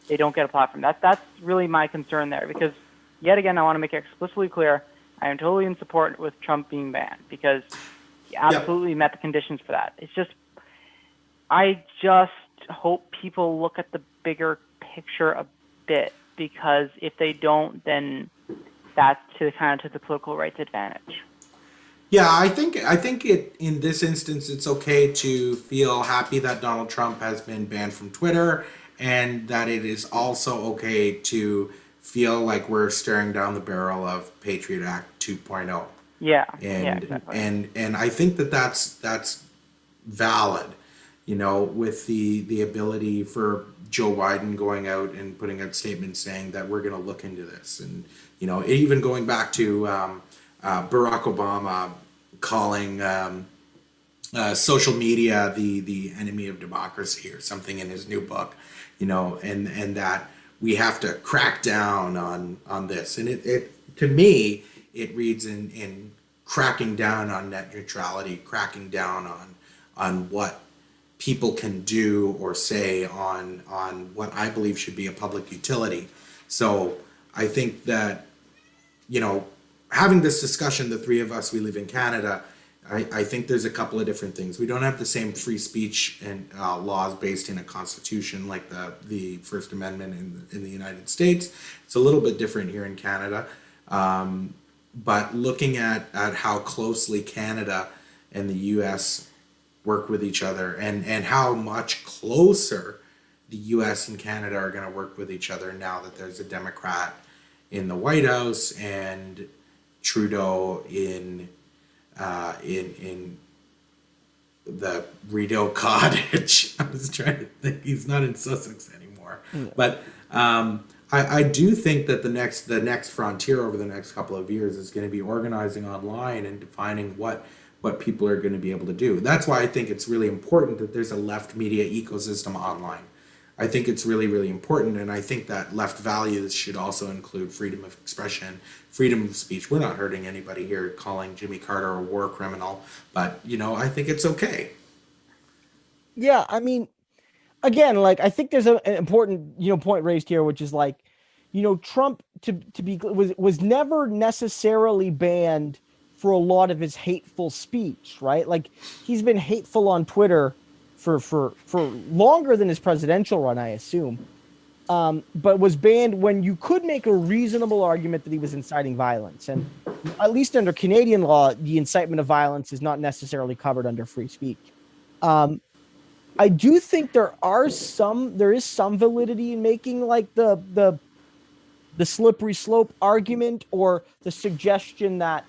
They don't get a platform. That's really my concern there, because yet again, I want to make it explicitly clear, I am totally in support with Trump being banned because he absolutely met the conditions for that. It's just, I just hope people look at the bigger picture a bit, because if they don't, then that's to the political right's advantage. Yeah, I think it in this instance it's okay to feel happy that Donald Trump has been banned from Twitter, and that it is also okay to feel like we're staring down the barrel of Patriot Act 2.0. Yeah, and exactly. and I think that's valid, with the ability for Joe Biden going out and putting out statements saying that we're going to look into this, and even going back to Barack Obama calling social media the enemy of democracy or something in his new book, and that we have to crack down on this. And it to me, it reads in cracking down on net neutrality, cracking down on what people can do or say on what I believe should be a public utility. So I think that, having this discussion, the three of us, we live in Canada, I think there's a couple of different things. We don't have the same free speech and laws based in a constitution like the First Amendment in the United States. It's a little bit different here in Canada. But looking at how closely Canada and the US work with each other, and how much closer the US and Canada are going to work with each other now that there's a Democrat in the White House and Trudeau in the Rideau Cottage. I was trying to think, he's not in Sussex anymore. No. But I do think that the next frontier over the next couple of years is going to be organizing online and defining what people are going to be able to do. That's why I think it's really important that there's a left media ecosystem online. I think it's really, really important, and I think that left values should also include freedom of expression, freedom of speech. We're not hurting anybody here calling Jimmy Carter a war criminal, but, I think it's okay. Yeah, I mean, again, I think there's an important, point raised here, which is Trump was never necessarily banned for a lot of his hateful speech, right? He's been hateful on Twitter for longer than his presidential run, I assume, but was banned when you could make a reasonable argument that he was inciting violence. And at least under Canadian law, the incitement of violence is not necessarily covered under free speech. I do think there is some validity in making the slippery slope argument, or the suggestion that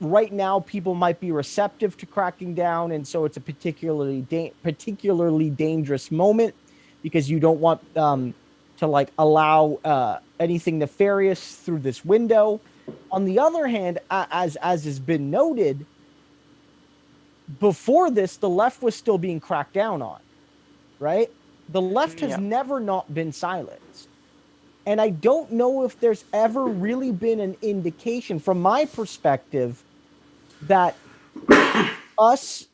right now people might be receptive to cracking down, and so it's a particularly dangerous moment because you don't want to allow anything nefarious through this window. On the other hand, as has been noted, before this, the left was still being cracked down on, right? The left has never not been silenced. And I don't know if there's ever really been an indication, from my perspective, that us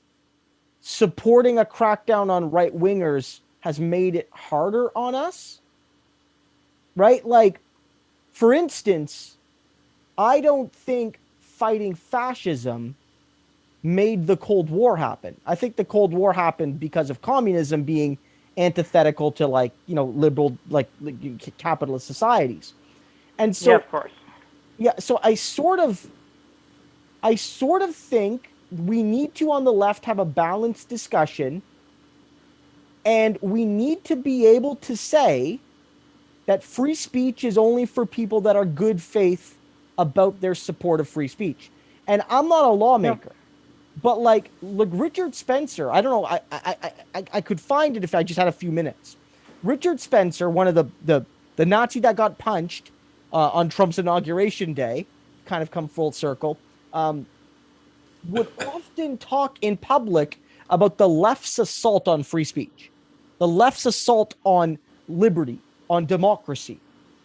supporting a crackdown on right-wingers has made it harder on us, right? For instance, I don't think fighting fascism made the Cold War happen. I think the Cold War happened because of communism being antithetical to liberal, capitalist societies. And so, yeah, of course. Yeah, so I sort of think we need to, on the left, have a balanced discussion, and we need to be able to say that free speech is only for people that are good faith about their support of free speech. And I'm not a lawmaker, but like Richard Spencer, I don't know. I could find it if I just had a few minutes. Richard Spencer, one of the Nazi that got punched on Trump's inauguration day, kind of come full circle, would often talk in public about the left's assault on free speech, the left's assault on liberty, on democracy,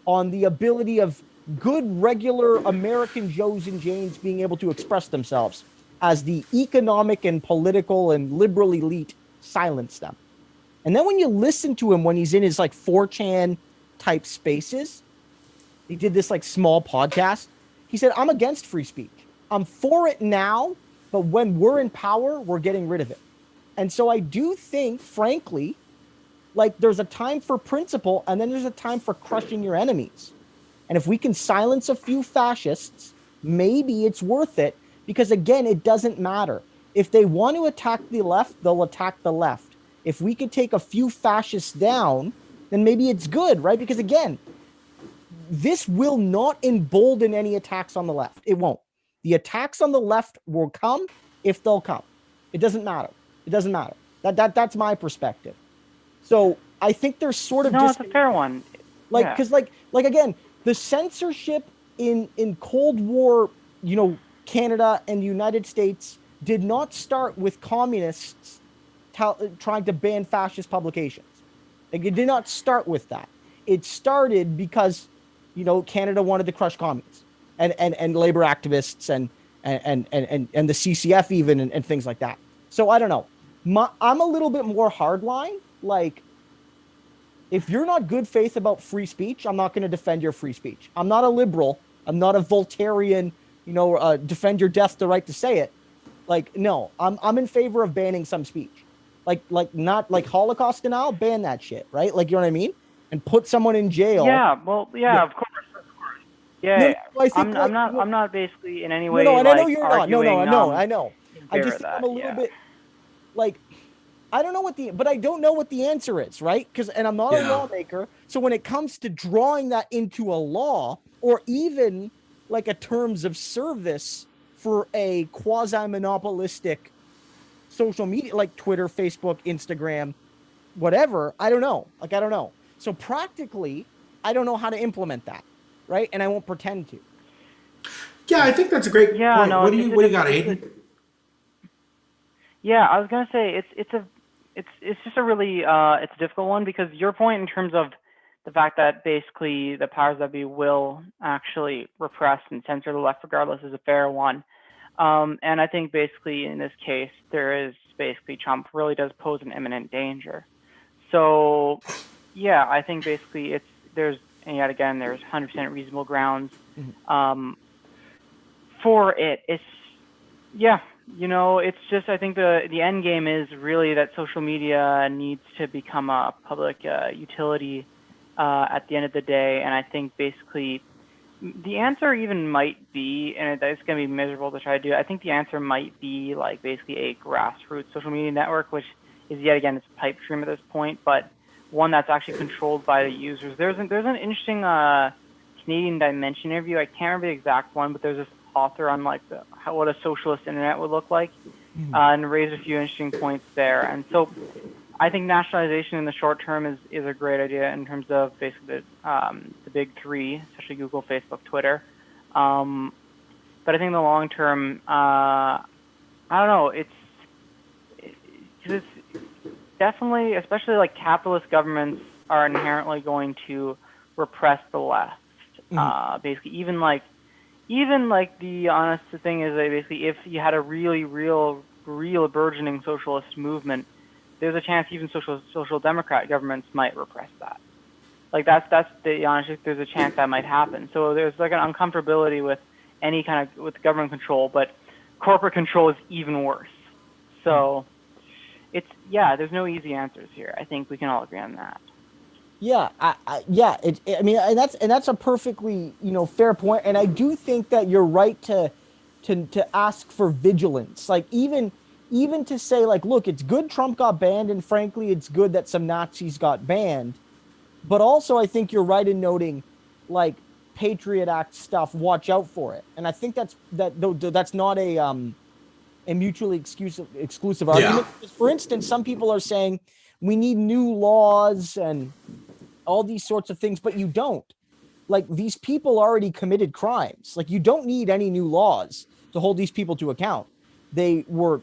on the ability of good, regular American Joes and Janes being able to express themselves, as the economic and political and liberal elite silence them. And then when you listen to him when he's in his like 4chan type spaces, he did this like small podcast. He said, I'm against free speech. I'm for it now, but when we're in power, we're getting rid of it. And so I do think, frankly, like there's a time for principle and then there's a time for crushing your enemies. And if we can silence a few fascists, maybe it's worth it, because again, it doesn't matter. If they want to attack the left, they'll attack the left. If we could take a few fascists down, then maybe it's good, right? Because again, this will not embolden any attacks on the left. It won't. The attacks on the left will come if they'll come. It doesn't matter. It doesn't matter. That's my perspective. So I think there's sort of no, it's a fair one. Like, because like again, the censorship in Cold War, Canada and the United States did not start with communists trying to ban fascist publications. Like, it did not start with that. It started because, Canada wanted to crush communists and labor activists and the CCF even and things like that. So I don't know. I'm a little bit more hardline. Like, if you're not good faith about free speech, I'm not going to defend your free speech. I'm not a liberal. I'm not a Voltairean, defend your death the right to say it. Like, no, I'm in favor of banning some speech. Like not like Holocaust denial, ban that shit, right? Like, you know what I mean? And put someone in jail. Yeah, well, yeah. Of course. Yeah, No, I think I'm not basically in any way. No, and I know like, you're not. No, arguing, I know. I just think I'm a little bit like, I don't know but I don't know what the answer is, right? And I'm not a lawmaker. So when it comes to drawing that into a law, or even like a terms of service for a quasi-monopolistic social media like Twitter, Facebook, Instagram, whatever, I don't know. I don't know. So practically, I don't know how to implement that, right? And I won't pretend to. Yeah, I think that's a great point. No, what do you got, Aiden? Yeah, I was gonna say it's just a really it's a difficult one, because your point in terms of the fact that basically the powers that be will actually repress and censor the left regardless is a fair one. And I think basically in this case, Trump really does pose an imminent danger. So yeah, I think basically there's 100% reasonable grounds for it. It's just, I think the end game is really that social media needs to become a public utility at the end of the day. And I think basically the answer even might be, and it's going to be miserable to try to do, I think the answer might be like basically a grassroots social media network, which is yet again, it's a pipe dream at this point, but one that's actually controlled by the users. There's an interesting Canadian Dimension interview. I can't remember the exact one, but there's this author on like what a socialist internet would look like, and raised a few interesting points there. And so I think nationalization in the short term is a great idea in terms of basically the big three, especially Google, Facebook, Twitter. But I think in the long term, I don't know. It's definitely, especially like capitalist governments are inherently going to repress the left. Basically, even like the honest thing is that basically if you had a really real burgeoning socialist movement, there's a chance even social democrat governments might repress that. Like that's the honest. There's a chance that might happen. So there's like an uncomfortability with any kind of with government control, but corporate control is even worse. So there's no easy answers here. I think we can all agree on that. Yeah, and that's a perfectly fair point, and I do think that you're right to ask for vigilance. Like even to say like, look, it's good Trump got banned, and frankly, it's good that some Nazis got banned, but also I think you're right in noting like Patriot Act stuff. Watch out for it, and I think that's not a a mutually exclusive argument. Yeah. For instance, some people are saying we need new laws and all these sorts of things, but you don't. Like, these people already committed crimes. Like, you don't need any new laws to hold these people to account. They were,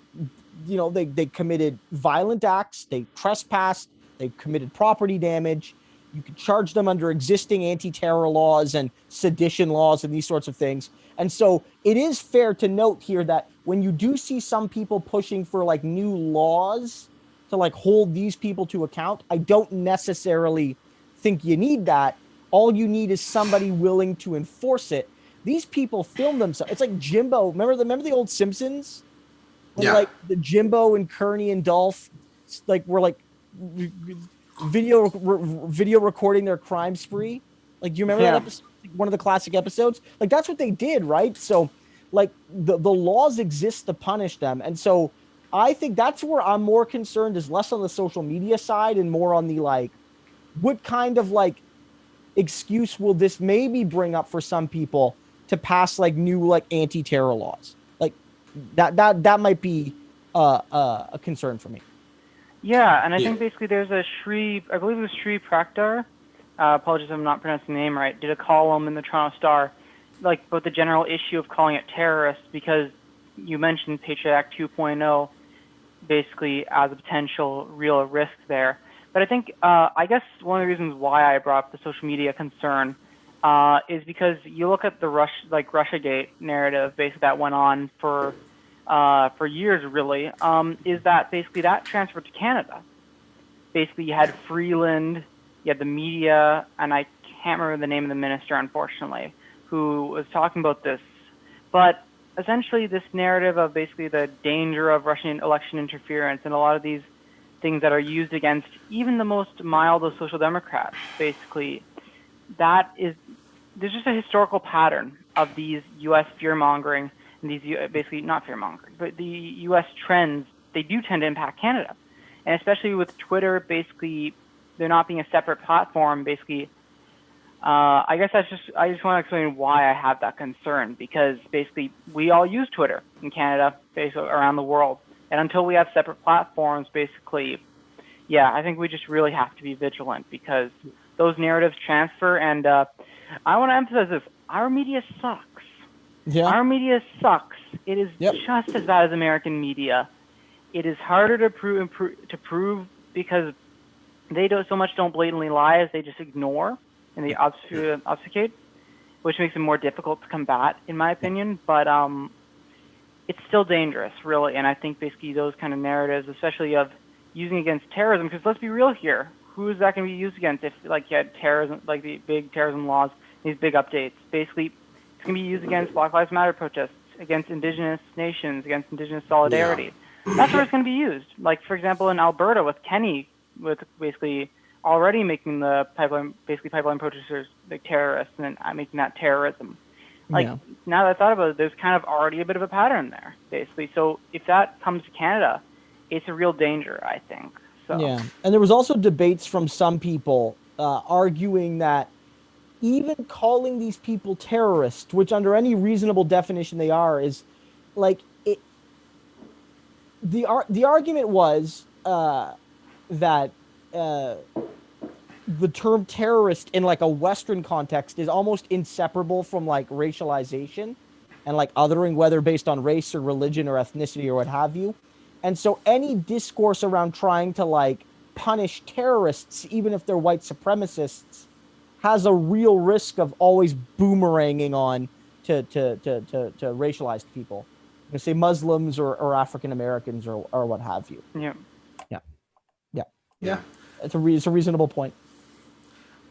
they committed violent acts, they trespassed, they committed property damage. You could charge them under existing anti-terror laws and sedition laws and these sorts of things. And so it is fair to note here that when you do see some people pushing for like new laws to like hold these people to account, I don't necessarily think you need that. All you need is somebody willing to enforce it. These people film themselves. It's like Jimbo. Remember the old Simpsons? When like the Jimbo and Kearney and Dolph like were like video recording their crime spree. Like, do you remember that episode? One of the classic episodes? Like, that's what they did, right? So like the laws exist to punish them. And so I think that's where I'm more concerned, is less on the social media side and more on the like, what kind of like excuse will this maybe bring up for some people to pass like new like anti-terror laws? Like that might be a concern for me. Yeah, and I think basically there's I believe it was Shelby Prokop-Millar, apologies if I'm not pronouncing the name right, did a column in the Toronto Star, like, about the general issue of calling it terrorist, because you mentioned Patriot Act 2.0 basically as a potential real risk there. But I think, I guess one of the reasons why I brought up the social media concern is because you look at the Russiagate narrative basically that went on for years, really, is that basically that transferred to Canada. Basically, you had Freeland, you had the media, and I can't remember the name of the minister, unfortunately, who was talking about this. But essentially, this narrative of basically the danger of Russian election interference and a lot of these things that are used against even the most mild of social democrats, basically, there's just a historical pattern of these U.S. fear-mongering, and these basically not fear-mongering, but the U.S. trends, they do tend to impact Canada. And especially with Twitter, basically, there not being a separate platform, basically, I guess I just want to explain why I have that concern, because basically we all use Twitter in Canada, basically around the world. And until we have separate platforms, basically, yeah, I think we just really have to be vigilant, because those narratives transfer. And I want to emphasize this. Our media sucks. Yeah. Our media sucks. It is just as bad as American media. It is harder to prove because they don't blatantly lie as they just ignore and they obfuscate, which makes it more difficult to combat, in my opinion. But it's still dangerous, really. And I think basically those kind of narratives, especially of using against terrorism, because let's be real here, who is that going to be used against if like you had terrorism, like the big terrorism laws, these big updates? Basically, it's going to be used against Black Lives Matter protests, against Indigenous nations, against Indigenous solidarity. Yeah. That's where it's going to be used. Like, for example, in Alberta with Kenny, with basically already making the pipeline protesters like terrorists and then making that terrorism. Like, now that I thought about it, there's kind of already a bit of a pattern there, basically. So if that comes to Canada, it's a real danger, I think. So. Yeah, and there was also debates from some people arguing that even calling these people terrorists, which under any reasonable definition they are, is like it. The argument was that the term terrorist in like a Western context is almost inseparable from like racialization and like othering, whether based on race or religion or ethnicity or what have you. And so any discourse around trying to like punish terrorists, even if they're white supremacists, has a real risk of always boomeranging on to racialized people. You know, say Muslims or African Americans or what have you. Yeah. It's a reasonable point.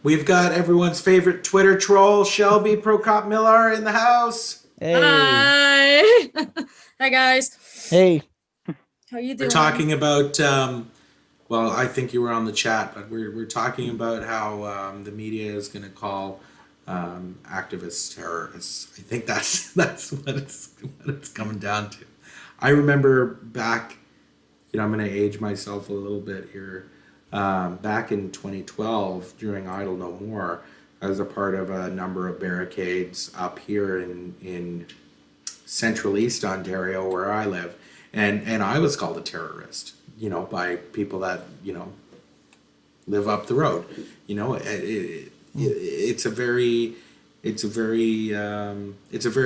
We've got everyone's favorite Twitter troll, Shelby Prokop-Millar, in the house. Hey. Hi. Hi, guys. Hey. How you doing? We're talking about, well, I think you were on the chat, but we're talking about how the media is going to call activists terrorists. I think that's what it's coming down to. I remember back, I'm going to age myself a little bit here. Back in 2012, during Idle No More, I was a part of a number of barricades up here in Central East Ontario, where I live. and I was called a terrorist, by people that live up the road. It's a very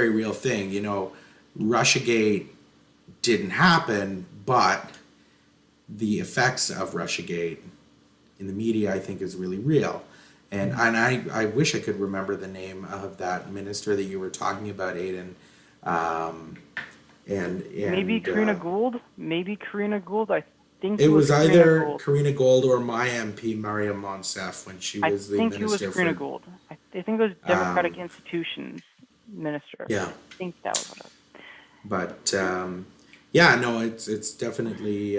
real thing. Russiagate didn't happen, but the effects of Russiagate in the media, I think, is really real. And I wish I could remember the name of that minister that you were talking about, Aiden. And maybe Karina Gould. I think it was Karina either Gould. Karina Gould or my MP Maria Monsef when she was the minister. I think it was Karina Gould. I think it was Democratic Institutions Minister. Yeah. I think that was what it was. But it's definitely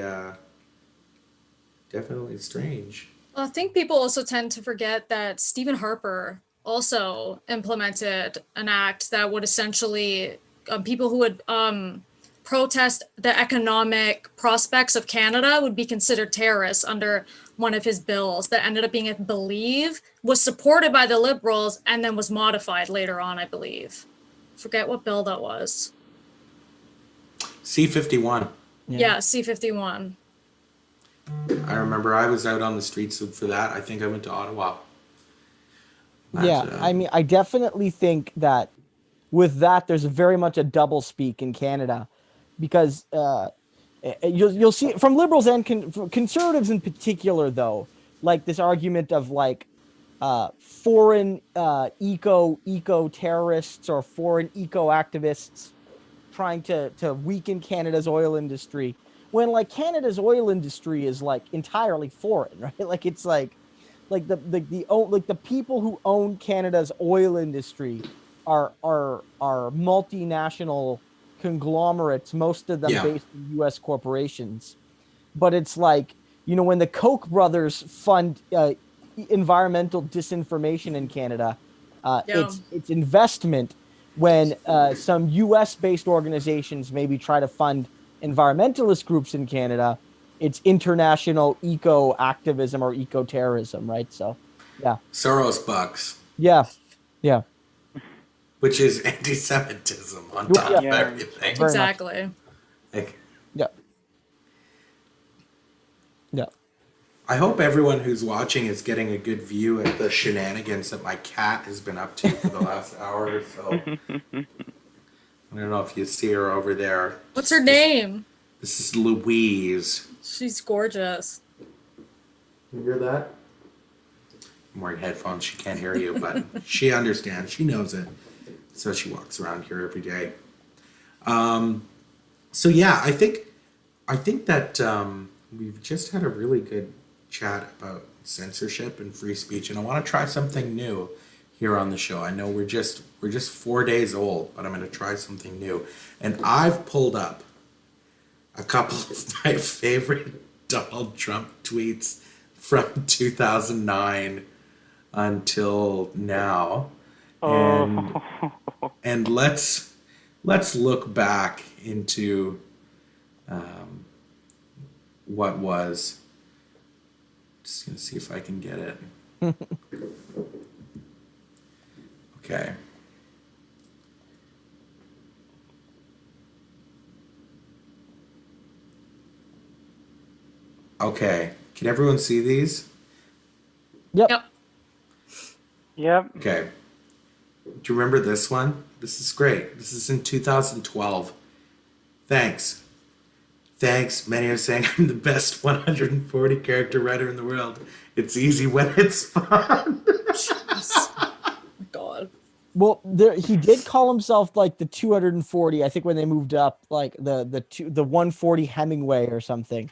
strange. I think people also tend to forget that Stephen Harper also implemented an act that would essentially people who would protest the economic prospects of Canada would be considered terrorists under one of his bills that ended up being, I believe, was supported by the Liberals and then was modified later on, I believe. Forget what bill that was. C-51. Yeah, C-51. I remember I was out on the streets for that. I think I went to Ottawa. I mean, I definitely think that with that, there's very much a double speak in Canada, because you'll see it from Liberals and Conservatives in particular, though, like this argument of like foreign eco terrorists or foreign eco activists trying to weaken Canada's oil industry, when like Canada's oil industry is like entirely foreign, right? Like it's like the people who own Canada's oil industry are multinational conglomerates, most of them based in U.S. corporations. But it's like, when the Koch brothers fund environmental disinformation in Canada, it's investment. When some U.S.-based organizations maybe try to fund environmentalist groups in Canada, it's international eco-activism or eco-terrorism, right? So, yeah. Soros bucks. Yeah. Which is anti-Semitism on top of everything. Exactly. Yeah. I hope everyone who's watching is getting a good view at the shenanigans that my cat has been up to for the last hour or so. I don't know if you see her over there. What's her name? This is Louise. She's gorgeous. You hear that? I'm wearing headphones. She can't hear you, but she understands. She knows it. So she walks around here every day. So yeah, I think that we've just had a really good chat about censorship and free speech, and I want to try something new here on the show. I know we're just 4 days old, but I'm going to try something new. And I've pulled up a couple of my favorite Donald Trump tweets from 2009 until now. And let's look back into what was. Just gonna see if I can get it. Okay. Okay. Can everyone see these? Yep. Okay. Do you remember this one? This is great. This is in 2012. Thanks. Many are saying I'm the best 140 character writer in the world. It's easy when it's fun. Oh my God. Well, he did call himself like the 240. I think when they moved up, like the 140 Hemingway or something.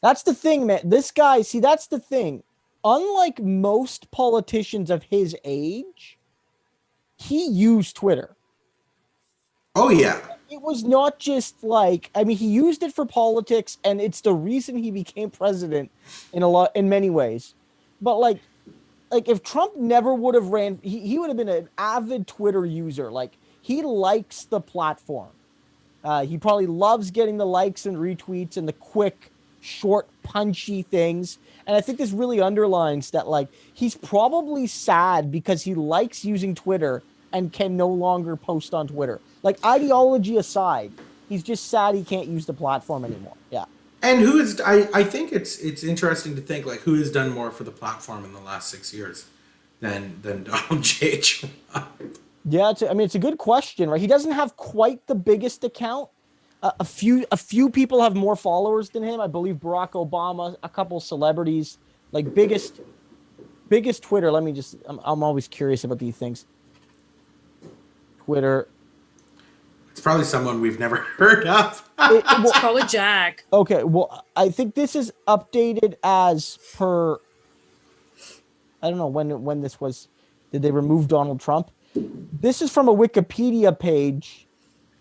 That's the thing, man. This guy, see, that's the thing. Unlike most politicians of his age, he used Twitter. Oh yeah. It was not just like, I mean, he used it for politics, and it's the reason he became president in many ways. But like if Trump never would have ran, he would have been an avid Twitter user. Like, he likes the platform. He probably loves getting the likes and retweets and the quick, short, punchy things. And I think this really underlines that, like, he's probably sad because he likes using Twitter and can no longer post on Twitter. Like, ideology aside, He's just sad he can't use the platform anymore. Yeah. And who is I think it's interesting to think like who has done more for the platform in the last 6 years than Donald J. Trump. Yeah, it's a good question, right? He doesn't have quite the biggest account. A few people have more followers than him. I believe Barack Obama, a couple celebrities, like biggest Twitter. Let me just. I'm always curious about these things. Twitter. It's probably someone we've never heard of. It's probably Jack. Okay, well, I think this is updated as per. I don't know when this was. Did they remove Donald Trump? This is from a Wikipedia page,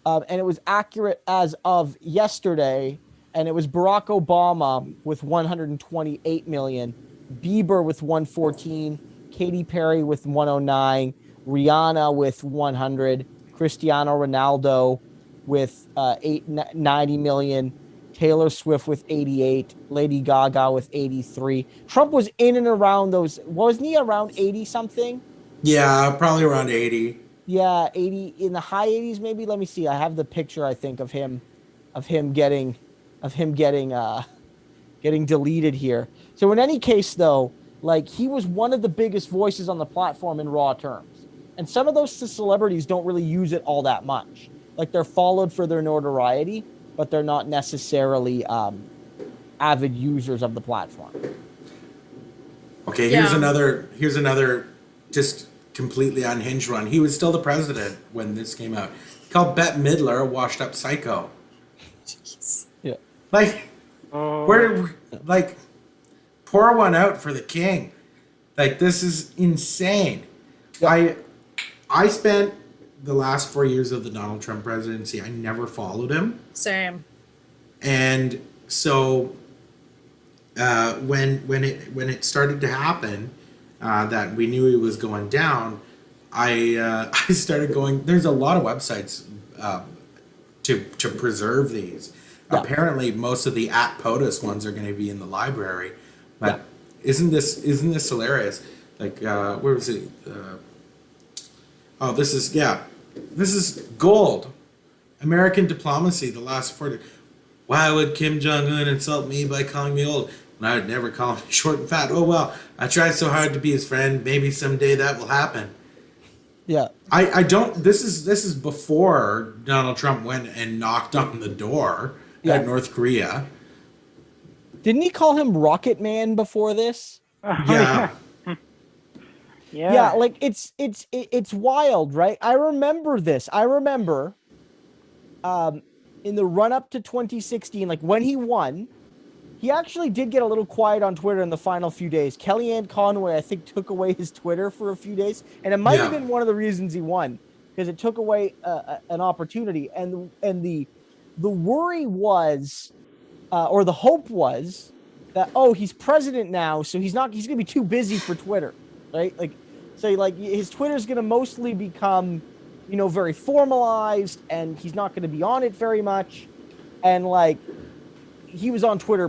and it was accurate as of yesterday. And it was Barack Obama with 128 million, Bieber with 114, Katy Perry with 109, Rihanna with 100, Cristiano Ronaldo with 90 million, Taylor Swift with 88, Lady Gaga with 83. Trump was in and around those. Wasn't he around 80 something? Yeah, probably around 80. Yeah, 80 in the high 80s maybe. Let me see. I have the picture I think of him getting deleted here. So in any case though, like he was one of the biggest voices on the platform in raw terms. And some of those celebrities don't really use it all that much. Like they're followed for their notoriety, but they're not necessarily avid users of the platform. Okay, here's another just completely unhinged one. He was still the president when this came out. He called Bette Midler a washed up psycho. Jeez. Yeah. Like, pour one out for the king. Like, this is insane. Yeah. I spent the last 4 years of the Donald Trump presidency, I never followed him. Same. And so when it started to happen, that we knew he was going down, I started going. There's a lot of websites to preserve these. Yeah. Apparently, most of the @POTUS ones are going to be in the library. But isn't this hilarious? Like where was it? This is gold. American diplomacy. The last 40. Why would Kim Jong-un insult me by calling me old? And I would never call him short and fat. Oh, well, I tried so hard to be his friend. Maybe someday that will happen. Yeah. I don't, this is before Donald Trump went and knocked on the door at North Korea. Didn't he call him Rocket Man before this? Yeah. Yeah, like it's wild, right? I remember this. I remember in the run up to 2016, like when he won, he actually did get a little quiet on Twitter in the final few days. Kellyanne Conway, I think, took away his Twitter for a few days, and it might have been one of the reasons he won because it took away an opportunity. And the worry was, or the hope was, that he's president now, so he's gonna be too busy for Twitter, right? Like, so like his Twitter's gonna mostly become, very formalized, and he's not gonna be on it very much, and like. He was on Twitter,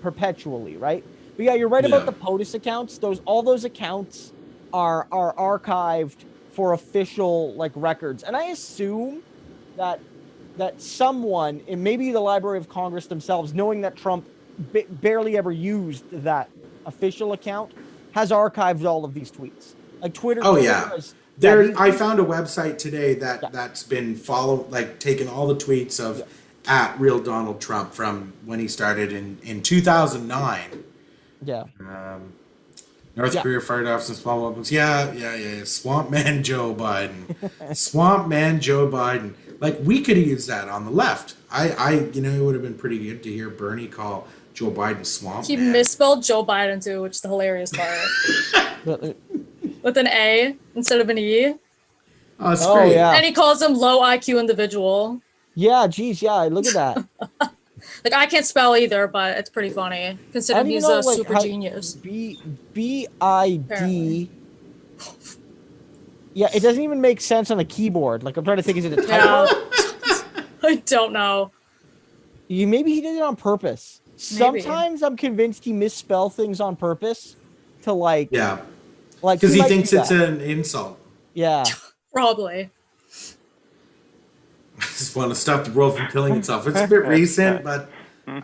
perpetually, right? But yeah, you're right about the POTUS accounts. All those accounts are archived for official records, and I assume that someone, and maybe the Library of Congress themselves, knowing that Trump barely ever used that official account, has archived all of these tweets. Like Twitter. Oh Twitter yeah. I found a website today that's been taken all the tweets of. At real Donald Trump from when he started in 2009. Yeah. North Korea fired off some small weapons. Yeah. Swamp Man Joe Biden. Swamp Man Joe Biden. Like, we could have used that on the left. It would have been pretty good to hear Bernie call Joe Biden Swamp Man. He misspelled Joe Biden too, which is the hilarious part. With an A instead of an E. Oh, that's great. Yeah. And he calls him low IQ individual. Yeah, geez, yeah, look at that. Like, I can't spell either, but it's pretty funny, considering he's a super genius. BID. Yeah, it doesn't even make sense on the keyboard. Like, I'm trying to think, is it a typo? I don't know. Maybe he did it on purpose. Maybe. Sometimes I'm convinced he misspell things on purpose to because he thinks it's an insult. Yeah. Probably. I just want to stop the world from killing itself. It's a bit recent, but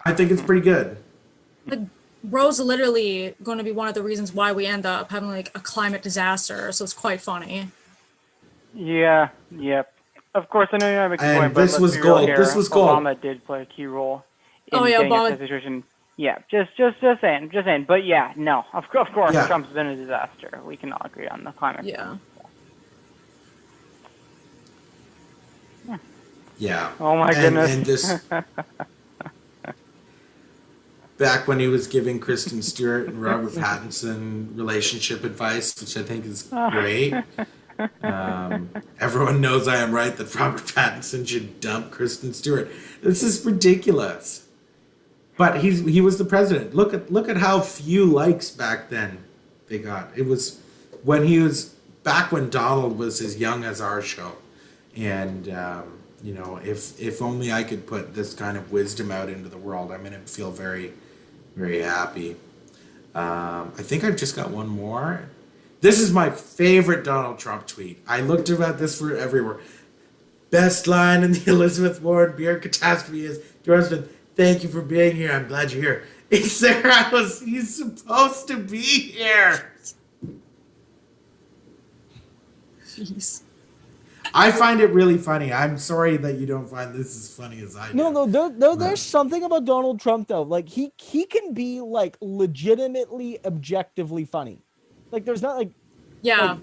I think it's pretty good. Like, bro's literally going to be one of the reasons why we end up having like a climate disaster. So it's quite funny. Yeah, yep. Of course, I know you're not making a And point, but this let's was be real gold. here. This was gold. Obama did play a key role in Oh, yeah, getting us Obama- to the situation. Yeah, just saying. But yeah, no, of course, Yeah. Trump's been a disaster. We can all agree on the climate. Yeah. Yeah. Oh my goodness. And this back when he was giving Kristen Stewart and Robert Pattinson relationship advice, which I think is great. Everyone knows I am right that Robert Pattinson should dump Kristen Stewart. This is ridiculous. But he was the president. Look at how few likes back then they got. It was when he was back when Donald was as young as our show, and if only I could put this kind of wisdom out into the world, I'm gonna feel very, very happy. I think I've just got one more. This is my favorite Donald Trump tweet. I looked about this for everywhere. Best line in the Elizabeth Warren beer catastrophe is, "Dear husband, thank you for being here. I'm glad you're here." He's supposed to be here. Jeez. I find it really funny. I'm sorry that you don't find this as funny as I do. No, there's something about Donald Trump though. Like he can be like legitimately objectively funny. Like there's not like Yeah.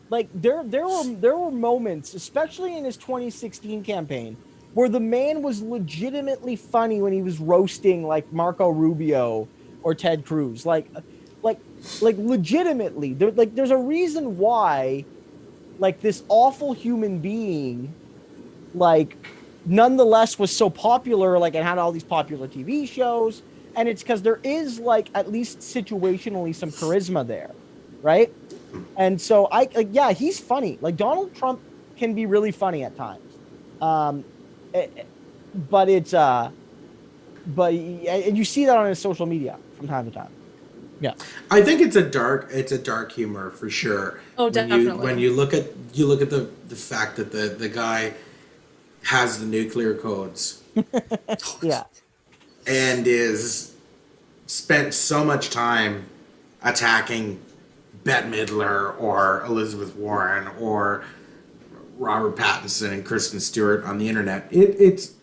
like there were moments, especially in his 2016 campaign, where the man was legitimately funny when he was roasting like Marco Rubio or Ted Cruz. Like legitimately. There's a reason why like this awful human being like nonetheless was so popular, like it had all these popular TV shows, and it's because there is like at least situationally some charisma there, right? And so he's funny. Like Donald Trump can be really funny at times, but you see that on his social media from time to time. Yeah, I think it's a dark humor for sure. Oh, definitely. When you look at the fact that the guy has the nuclear codes yeah. and is spent so much time attacking Bette Midler or Elizabeth Warren or Robert Pattinson and Kristen Stewart on the internet. It's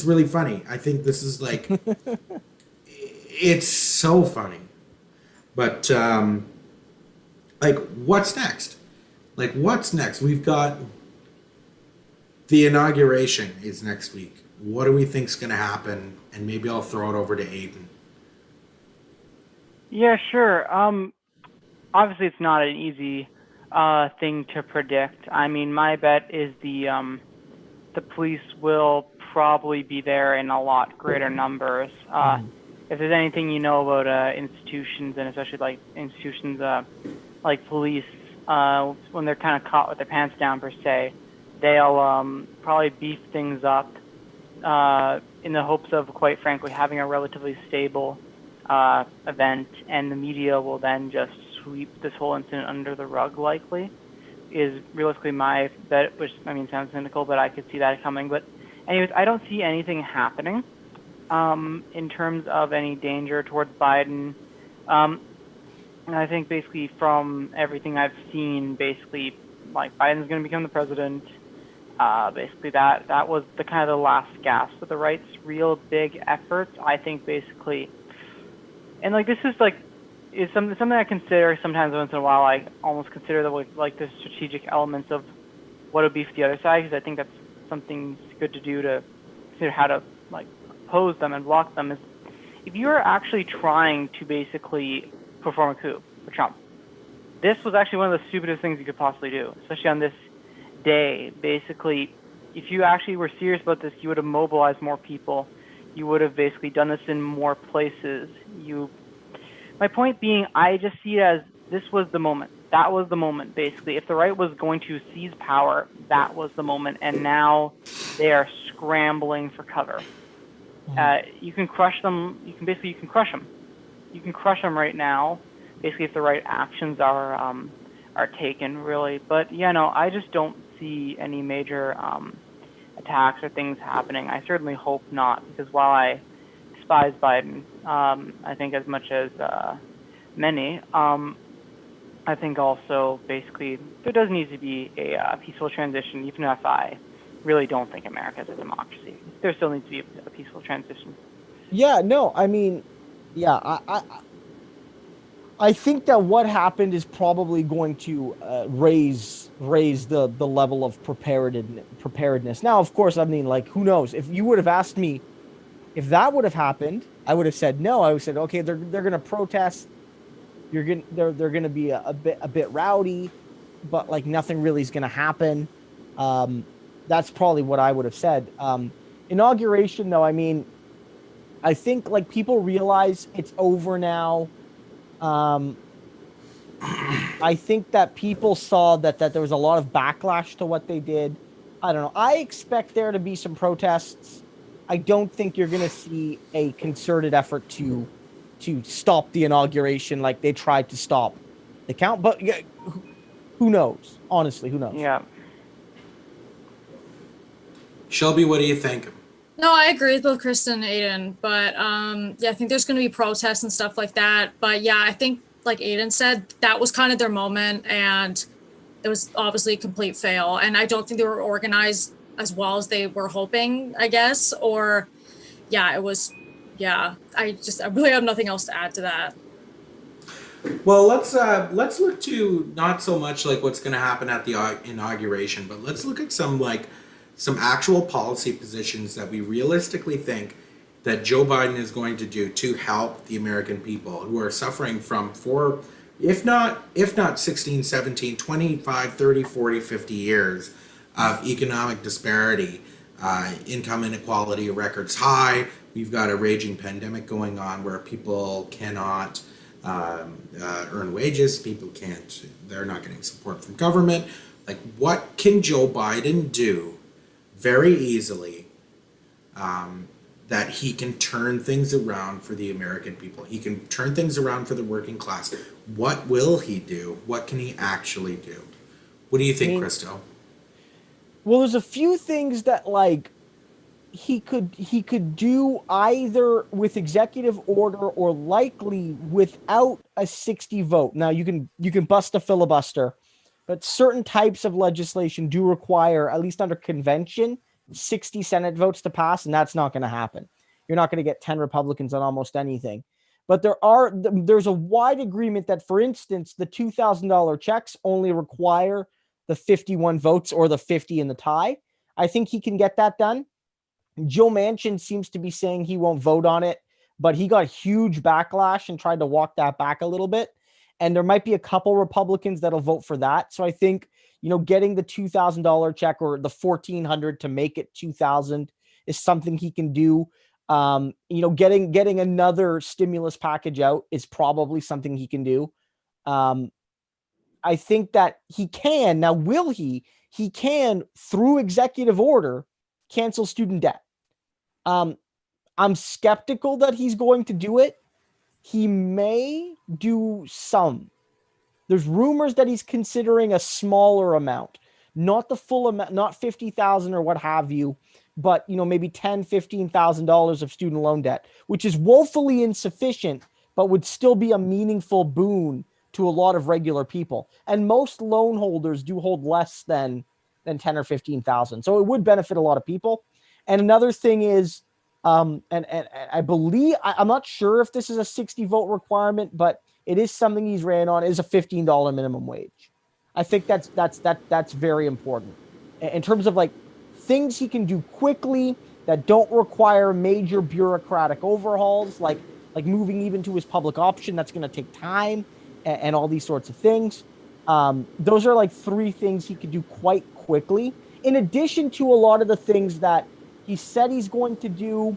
really funny. I think this is like it's so funny. But like what's next? We've got the inauguration is next week. What do we think's going to happen? And maybe I'll throw it over to Aiden. Yeah, sure. Obviously, it's not an easy thing to predict. I mean, my bet is the police will probably be there in a lot greater numbers. If there's anything you know about institutions, and especially like institutions like police, when they're kind of caught with their pants down per se, they'll probably beef things up in the hopes of, quite frankly, having a relatively stable event, and the media will then just sweep this whole incident under the rug, likely, is realistically my bet, which, I mean, sounds cynical, but I could see that coming. But anyways, I don't see anything happening in terms of any danger towards Biden. And I think basically from everything I've seen, basically, like, Biden's going to become the president. Basically, that was the kind of the last gasp of the right's real big efforts. I think basically, and like this is like is something I consider sometimes once in a while. I almost consider the strategic elements of what would be for the other side, because I think that's something good to do to consider how to like oppose them and block them. Is if you're actually trying to basically perform a coup for Trump, this was actually one of the stupidest things you could possibly do, especially on this day. Basically, if you actually were serious about this, you would have mobilized more people. You would have basically done this in more places. My point being, I just see it as this was the moment. That was the moment, basically. If the right was going to seize power, that was the moment. And now they are scrambling for cover. You can crush them. You can crush them. You can crush them right now, basically, if the right actions are taken, really. But yeah, no, I just don't see any major attacks or things happening. I certainly hope not, because while I despise Biden, I think as much as many, I think also basically there does need to be a peaceful transition, even if I really don't think America is a democracy. There still needs to be a peaceful transition. Yeah, no, I mean, yeah, I think that what happened is probably going to raise the level of preparedness. Now, of course, I mean, like, who knows? If you would have asked me if that would have happened, I would have said no. I would have said, okay, they're going to protest. They're going to be a bit rowdy, but like nothing really is going to happen. That's probably what I would have said. Inauguration, though, I mean, I think like people realize it's over now. I think that people saw that there was a lot of backlash to what they did. I don't know. I expect there to be some protests. I don't think you're going to see a concerted effort to stop the inauguration like they tried to stop the count. But yeah, who knows? Honestly, who knows? Yeah. Shelby, what do you think? No, I agree with both Kristen and Aiden, but yeah, I think there's going to be protests and stuff like that. But yeah, I think like Aiden said, that was kind of their moment, and it was obviously a complete fail. And I don't think they were organized as well as they were hoping, I guess. Or yeah, it was. Yeah, I really have nothing else to add to that. Well, let's look to not so much like what's going to happen at the inauguration, but let's look at some actual policy positions that we realistically think that Joe Biden is going to do to help the American people who are suffering from if not 16, 17, 25, 30, 40, 50 years of economic disparity, income inequality records high. We've got a raging pandemic going on where people cannot earn wages. They're not getting support from government. Like, what can Joe Biden do very easily that he can turn things around for the American people? He can turn things around for the working class. What will he do? What can he actually do? What do you think, Christo? Well, there's a few things that like he could do either with executive order or likely without a 60 vote. Now you can bust a filibuster, but certain types of legislation do require, at least under convention, 60 Senate votes to pass, and that's not going to happen. You're not going to get 10 Republicans on almost anything. But there's a wide agreement that, for instance, the $2,000 checks only require the 51 votes or the 50 in the tie. I think he can get that done. Joe Manchin seems to be saying he won't vote on it, but he got huge backlash and tried to walk that back a little bit. And there might be a couple Republicans that'll vote for that. So I think, getting the $2,000 check or the $1,400 to make it $2,000 is something he can do. Getting another stimulus package out is probably something he can do. I think that he can. Now, will he? He can, through executive order, cancel student debt. I'm skeptical that he's going to do it. He may do some. There's rumors that he's considering a smaller amount, not the full amount, not 50,000 or what have you, but maybe $10,000, $15,000 of student loan debt, which is woefully insufficient, but would still be a meaningful boon to a lot of regular people. And most loan holders do hold less than 10 or 15,000. So it would benefit a lot of people. And another thing is, and I believe, I'm not sure if this is a 60 vote requirement, but it is something he's ran on, is a $15 minimum wage. I think that's very important in terms of like things he can do quickly that don't require major bureaucratic overhauls, like moving even to his public option. That's going to take time and all these sorts of things. Those are like three things he could do quite quickly, in addition to a lot of the things that he said he's going to do.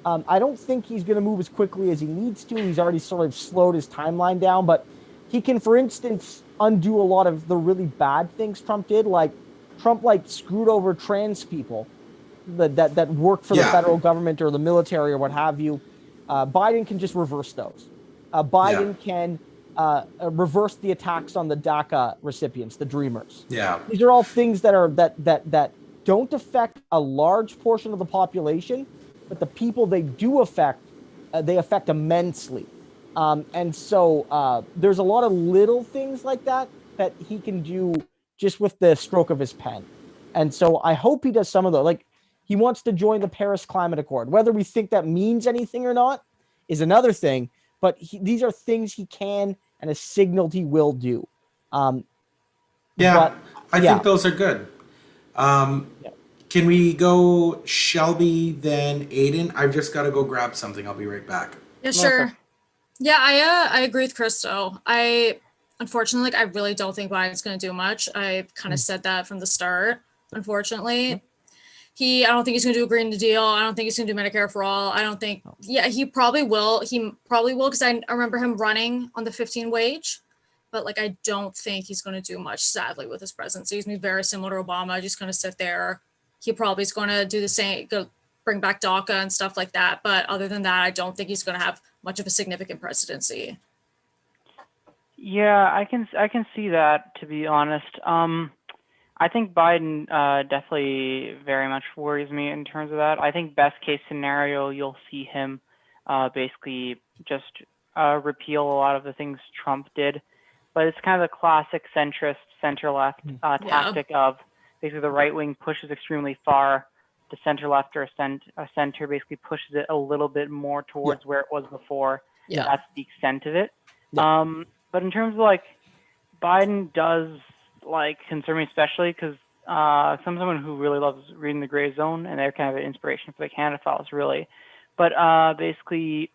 I don't think he's going to move as quickly as he needs to. He's already sort of slowed his timeline down, but he can, for instance, undo a lot of the really bad things Trump did. Like Trump screwed over trans people that work for the federal government or the military or what have you. Biden can just reverse those. Biden can reverse the attacks on the DACA recipients, the Dreamers. Yeah. These are all things that don't affect a large portion of the population, but the people they do affect, they affect immensely. And so there's a lot of little things like that he can do just with the stroke of his pen. And so I hope he does some of those. Like, he wants to join the Paris Climate Accord. Whether we think that means anything or not is another thing, but these are things he can and has signaled he will do. I yeah. think those are good. Can we go Shelby, then Aiden? I've just got to go grab something. I'll be right back. Yeah, sure. Yeah, I agree with Christo. Unfortunately, I really don't think Biden's going to do much. I kind of said that from the start. Unfortunately, I don't think he's going to do a Green New Deal. I don't think he's going to do Medicare for all. I don't think. Yeah, he probably will. He probably will, because I remember him running on the 15 wage. But like, I don't think he's going to do much, sadly, with his presidency. He's going to be very similar to Obama, just going to sit there. He probably is going to do the same, go bring back DACA and stuff like that. But other than that, I don't think he's going to have much of a significant presidency. Yeah, I can see that, to be honest. I think Biden definitely very much worries me in terms of that. I think best case scenario, you'll see him basically just repeal a lot of the things Trump did. But it's kind of the classic centrist, center-left tactic of basically the right wing pushes extremely far, the center-left or center basically pushes it a little bit more towards where it was before. Yeah. That's the extent of it. Yeah. But in terms of like, Biden does like concern me, especially because someone who really loves reading The Gray Zone, and they're kind of an inspiration for the Canada Files, really. But basically,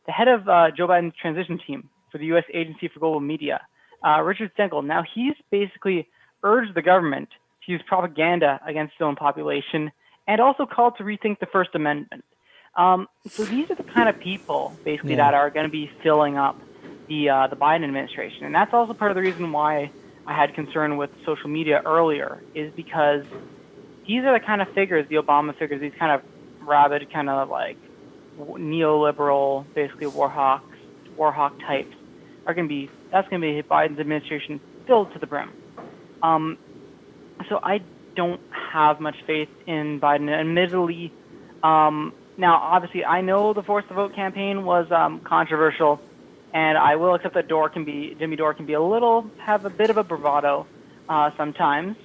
the head of Joe Biden's transition team for the U.S. Agency for Global Media, Richard Stengel, now he's basically urged the government to use propaganda against its own population, and also called to rethink the First Amendment. So these are the kind of people, basically, that are going to be filling up the Biden administration. And that's also part of the reason why I had concern with social media earlier, is because these are the kind of figures, the Obama figures, these kind of rabid, kind of like neoliberal, basically war hawk types, that's going to be Biden's administration filled to the brim. So I don't have much faith in Biden, admittedly. Now, obviously, I know the Force the Vote campaign was controversial, and I will accept that Jimmy Dore can have a bit of a bravado sometimes.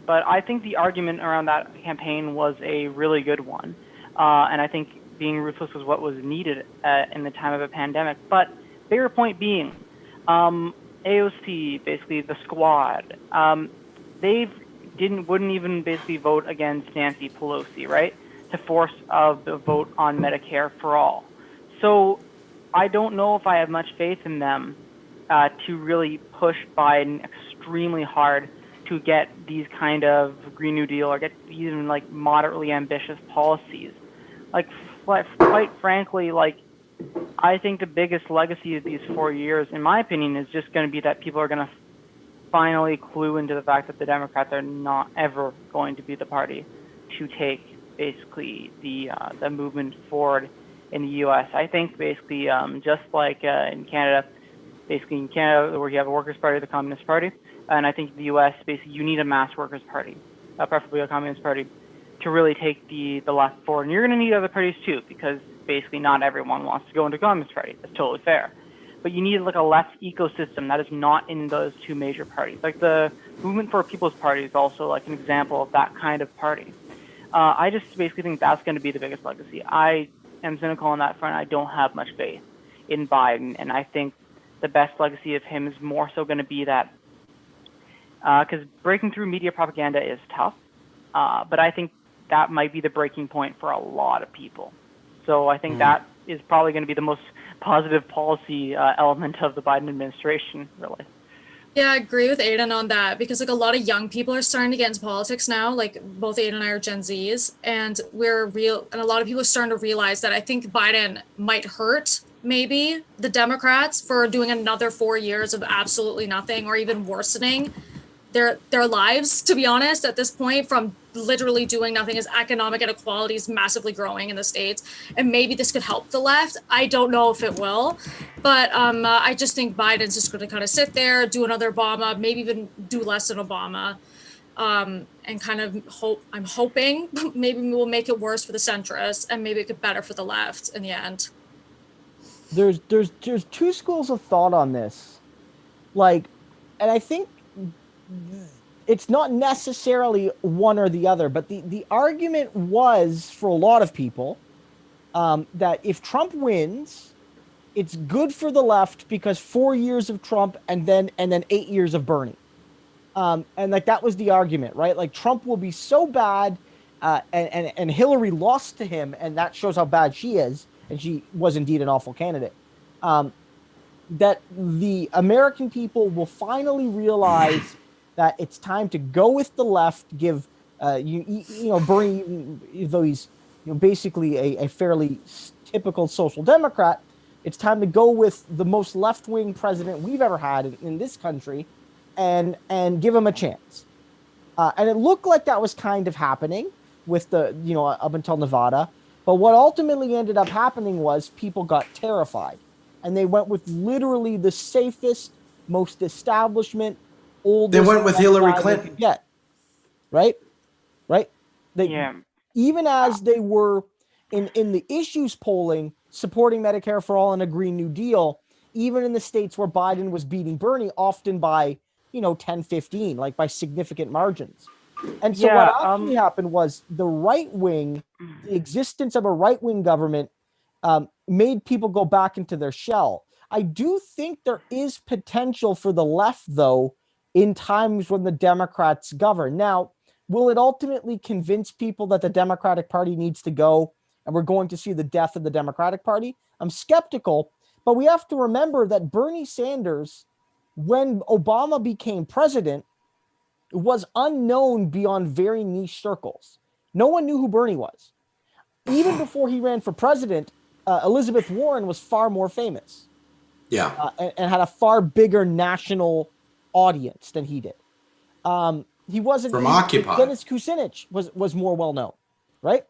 But I think the argument around that campaign was a really good one, and I think being ruthless was what was needed in the time of a pandemic. But bigger point being, AOC, basically the squad, wouldn't even basically vote against Nancy Pelosi, right, to force the vote on Medicare for all. So I don't know if I have much faith in them to really push Biden extremely hard to get these kind of Green New Deal or get even like moderately ambitious policies. Like, quite frankly, like, I think the biggest legacy of these 4 years, in my opinion, is just going to be that people are going to finally clue into the fact that the Democrats are not ever going to be the party to take basically the movement forward in the U.S. I think basically just like in Canada, where you have a Workers' Party, the Communist Party, and I think the U.S. basically you need a mass Workers' Party, preferably a Communist Party, to really take the left forward. And you're going to need other parties too, because basically not everyone wants to go into the Communist Party. That's totally fair. But you need like a left ecosystem that is not in those two major parties. Like the Movement for People's Party is also like an example of that kind of party. I just basically think that's going to be the biggest legacy. I am cynical on that front. I don't have much faith in Biden, and I think the best legacy of him is more so going to be that, because breaking through media propaganda is tough, but I think that might be the breaking point for a lot of people. So I think that is probably going to be the most positive policy element of the Biden administration, really. Yeah, I agree with Aidan on that, because like a lot of young people are starting to get into politics now. Like both Aidan and I are Gen Zs, and and a lot of people are starting to realize that I think Biden might hurt maybe the Democrats for doing another 4 years of absolutely nothing, or even worsening their lives, to be honest, at this point, from literally doing nothing, as economic inequality is massively growing in the States. And maybe this could help the left. I don't know if it will, but I just think Biden's just going to kind of sit there, do another Obama, maybe even do less than Obama. and kind of I'm hoping maybe we'll make it worse for the centrists and maybe it get better for the left in the end. There's two schools of thought on this, like, and I think it's not necessarily one or the other, but the argument was for a lot of people that if Trump wins, it's good for the left because 4 years of Trump and then 8 years of Bernie. And like that was the argument, right? Like Trump will be so bad, and Hillary lost to him, and that shows how bad she is, and she was indeed an awful candidate. That the American people will finally realize that it's time to go with the left. Give you know Bernie, though he's basically a fairly typical social democrat, it's time to go with the most left-wing president we've ever had in this country. And give him a chance. And it looked like that was kind of happening with the, up until Nevada. But what ultimately ended up happening was people got terrified. And they went with literally the safest, most establishment, oldest. They went with Hillary Clinton. Yeah. Right? Yeah. Even as they were in the issues polling, supporting Medicare for All and a Green New Deal, even in the states where Biden was beating Bernie, often by 10, 15, like by significant margins. And so what actually happened was the right wing, the existence of a right wing government made people go back into their shell. I do think there is potential for the left, though, in times when the Democrats govern. Now, will it ultimately convince people that the Democratic Party needs to go and we're going to see the death of the Democratic Party? I'm skeptical, but we have to remember that Bernie Sanders, when Obama became president, was unknown beyond very niche circles. No one knew who Bernie was. Even before he ran for president, Elizabeth Warren was far more famous. Yeah. And had a far bigger national audience than he did. He wasn't from Occupy. Dennis Kucinich was more well known, right?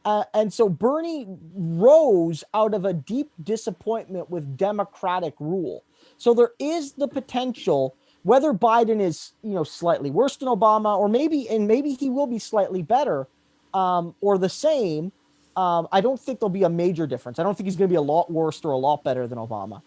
And so Bernie rose out of a deep disappointment with Democratic rule. So there is the potential, whether Biden is, slightly worse than Obama, or maybe he will be slightly better, or the same. I don't think there'll be a major difference. I don't think he's going to be a lot worse or a lot better than Obama.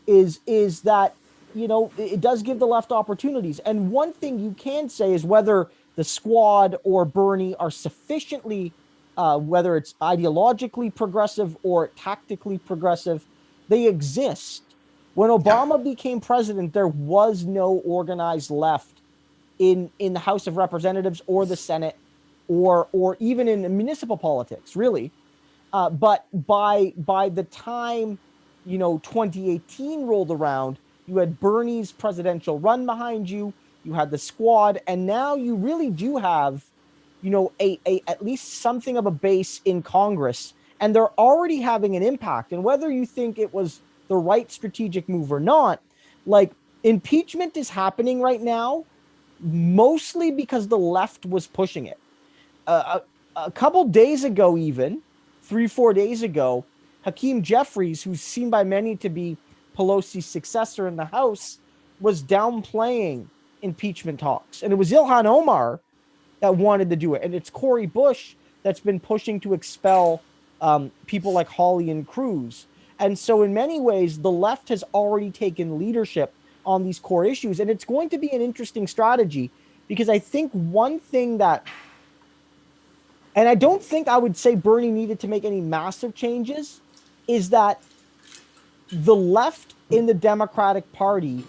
Is that, it does give the left opportunities. And one thing you can say is whether the Squad or Bernie are sufficiently, whether it's ideologically progressive or tactically progressive, they exist. When Obama became president, there was no organized left in the House of Representatives or the Senate or even in municipal politics, really. But by the time 2018 rolled around, you had Bernie's presidential run behind you, you had the Squad, and now you really do have at least something of a base in Congress, and they're already having an impact. And whether you think it was the right strategic move or not, like, impeachment is happening right now mostly because the left was pushing it. A couple days ago, even 3-4 days ago, Hakeem Jeffries, who's seen by many to be Pelosi's successor in the House, was downplaying impeachment talks. And it was Ilhan Omar that wanted to do it. And it's Cori Bush that's been pushing to expel people like Hawley and Cruz. And so in many ways, the left has already taken leadership on these core issues. And it's going to be an interesting strategy, because I think one thing that, and I don't think I would say Bernie needed to make any massive changes, is that the left in the Democratic Party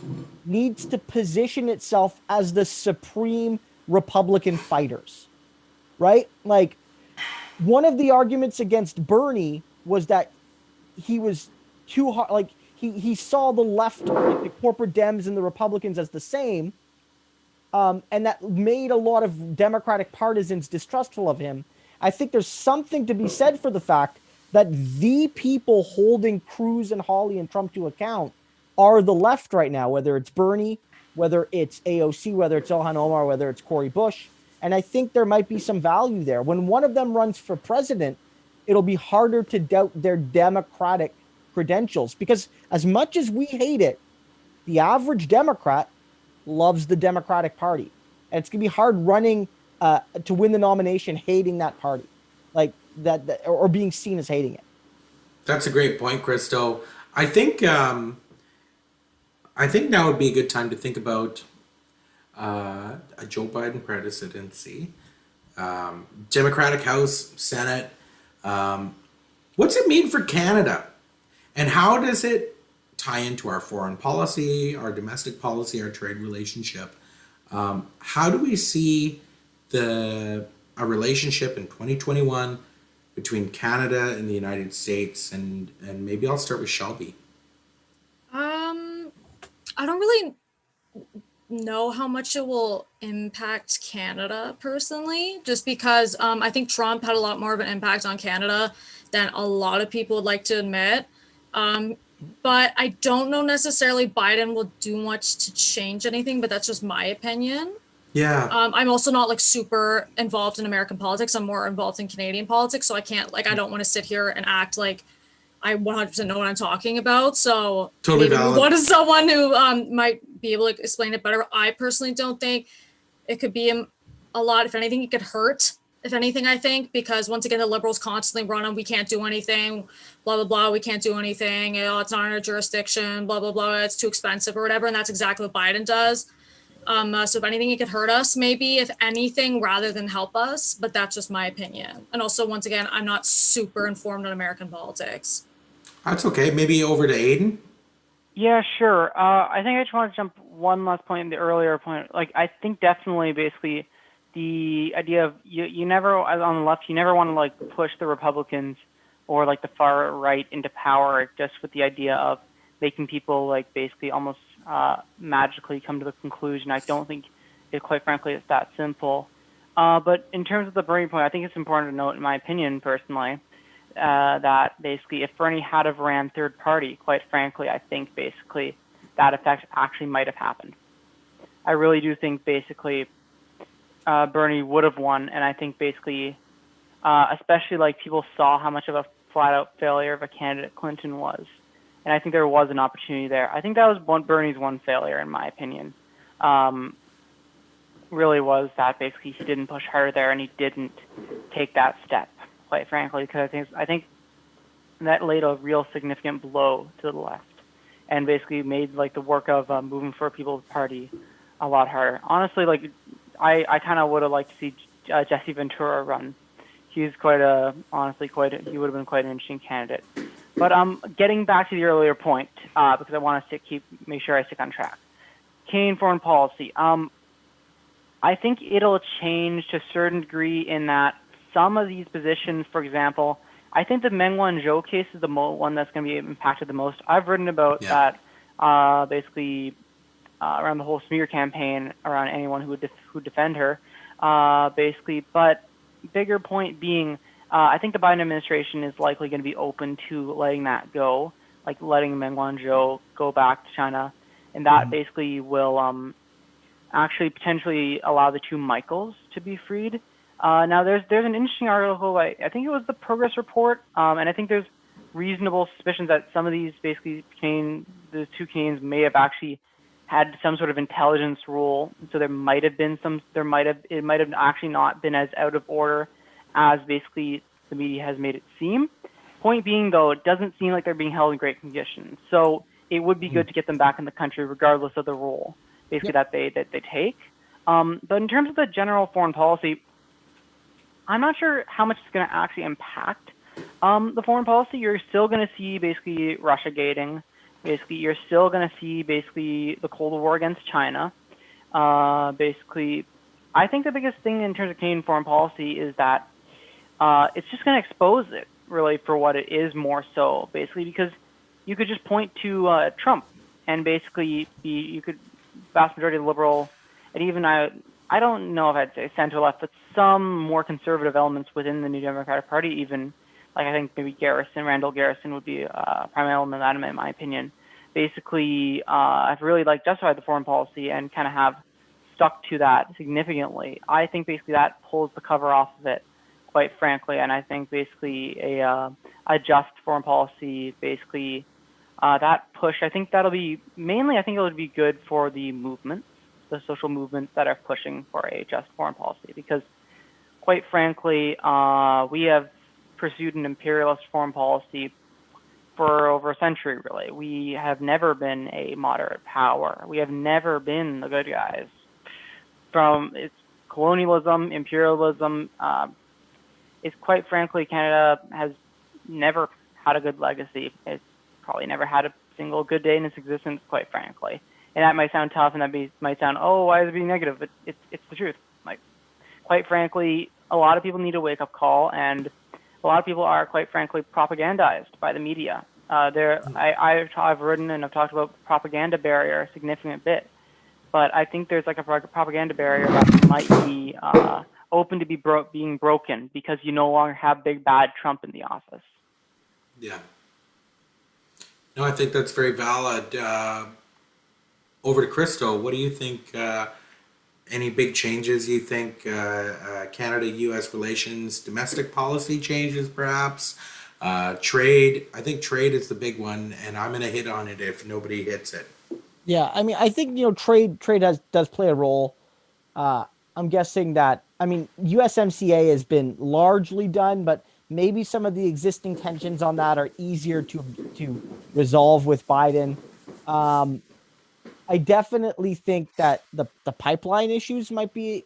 needs to position itself as the supreme Republican fighters, right? Like, one of the arguments against Bernie was that he was too hard. Like, he saw the left, like the corporate Dems and the Republicans, as the same. And that made a lot of Democratic partisans distrustful of him. I think there's something to be said for the fact that the people holding Cruz and Hawley and Trump to account are the left right now, whether it's Bernie, whether it's AOC, whether it's Ilhan Omar, whether it's Cori Bush. And I think there might be some value there. When one of them runs for president, it'll be harder to doubt their Democratic credentials, because as much as we hate it, the average Democrat loves the Democratic Party. and it's gonna be hard running to win the nomination, hating that party, like that or being seen as hating it. That's a great point, Christo. I think now would be a good time to think about a Joe Biden presidency, Democratic House, Senate. What's it mean for Canada? And how does it tie into our foreign policy, our domestic policy, our trade relationship? How do we see a relationship in 2021 between Canada and the United States? And maybe I'll start with Shelby. I don't really know how much it will impact Canada personally, just because I think Trump had a lot more of an impact on Canada than a lot of people would like to admit. But I don't know necessarily Biden will do much to change anything, but that's just my opinion. Yeah. I'm also not like super involved in American politics. I'm more involved in Canadian politics. So I can't I don't want to sit here and act like I 100% know what I'm talking about. So Totally maybe valid. what is someone who might be able to explain it better? I personally don't think it could be a lot. If anything, it could hurt. If anything, I think, because once again, the Liberals constantly run on, we can't do anything, blah, blah, blah, we can't do anything, it's not in our jurisdiction, blah, blah, blah, it's too expensive or whatever. And that's exactly what Biden does. So if anything, it could hurt us, maybe, if anything, rather than help us. But that's just my opinion. And also, once again, I'm not super informed on American politics. That's okay. Maybe over to Aiden. Yeah, sure. I think I just want to jump one last point in the earlier point. Like, I think definitely, basically, the idea of you never, on the left, you never want to like push the Republicans or like the far right into power just with the idea of making people like basically almost magically come to the conclusion. I don't think it, quite frankly, is that simple. But in terms of the Bernie point, I think it's important to note, in my opinion, personally, that basically if Bernie had have ran third party, quite frankly, I think basically that effect actually might have happened. I really do think basically Bernie would have won, and I think basically, especially like people saw how much of a flat-out failure of a candidate Clinton was, and I think there was an opportunity there. I think that was Bernie's one failure, in my opinion. Really was that basically he didn't push harder there, and he didn't take that step, quite frankly, because I think that laid a real significant blow to the left, and basically made like the work of moving for a People's Party a lot harder. Honestly, like. I kind of would have liked to see Jesse Ventura run. He's he would have been quite an interesting candidate. But getting back to the earlier point, because I want to make sure I stick on track. Canadian foreign policy. I think it'll change to a certain degree in that some of these positions, for example, I think the Meng Wanzhou case is the one that's going to be impacted the most. I've written about that basically. Around the whole smear campaign around anyone who would defend her, basically. But bigger point being, I think the Biden administration is likely going to be open to letting that go, like letting Meng Wanzhou go back to China, and that basically will actually potentially allow the two Michaels to be freed. Now there's an interesting article, I think it was the Progress Report, and I think there's reasonable suspicions that some of these basically the two Canadians may have actually had some sort of intelligence rule, so it might have actually not been as out of order as basically the media has made it seem. Point being, though, it doesn't seem like they're being held in great conditions, so it would be good to get them back in the country regardless of the role basically that they take. But in terms of the general foreign policy, I'm not sure how much it's going to actually impact the foreign policy. You're still going to see basically Russia gating. Basically, you're still going to see basically the Cold War against China. Basically, I think the biggest thing in terms of Canadian foreign policy is that it's just going to expose it really for what it is more so. Basically, because you could just point to Trump and basically vast majority of the liberal, and even I don't know if I'd say center left, but some more conservative elements within the New Democratic Party even. Like I think maybe Randall Garrison would be a prime element of that in my opinion. Basically, I've really justified the foreign policy and kind of have stuck to that significantly. I think basically that pulls the cover off of it, quite frankly, and I think basically a just foreign policy, basically that push, I think that'll be mainly, I think it would be good for the movement, the social movements that are pushing for a just foreign policy. Because, quite frankly, we have pursued an imperialist foreign policy for over a century, really. We have never been a moderate power. We have never been the good guys. From its colonialism, imperialism, it's quite frankly, Canada has never had a good legacy. It's probably never had a single good day in its existence, quite frankly. And that might sound tough, and that might sound, oh, why is it being negative? But it's the truth. Like, quite frankly, a lot of people need a wake-up call, and a lot of people are, quite frankly, propagandized by the media. I've written and I've talked about propaganda barrier a significant bit, but I think there's like a propaganda barrier that might be open to being broken because you no longer have big bad Trump in the office. Yeah. No, I think that's very valid. Over to Christo, what do you think? Any big changes you think Canada-U.S. relations, domestic policy changes perhaps? Trade, I think trade is the big one, and I'm going to hit on it if nobody hits it. Yeah, I mean, I think, trade does play a role. I'm guessing that, I mean, USMCA has been largely done, but maybe some of the existing tensions on that are easier to resolve with Biden. I definitely think that the pipeline issues might be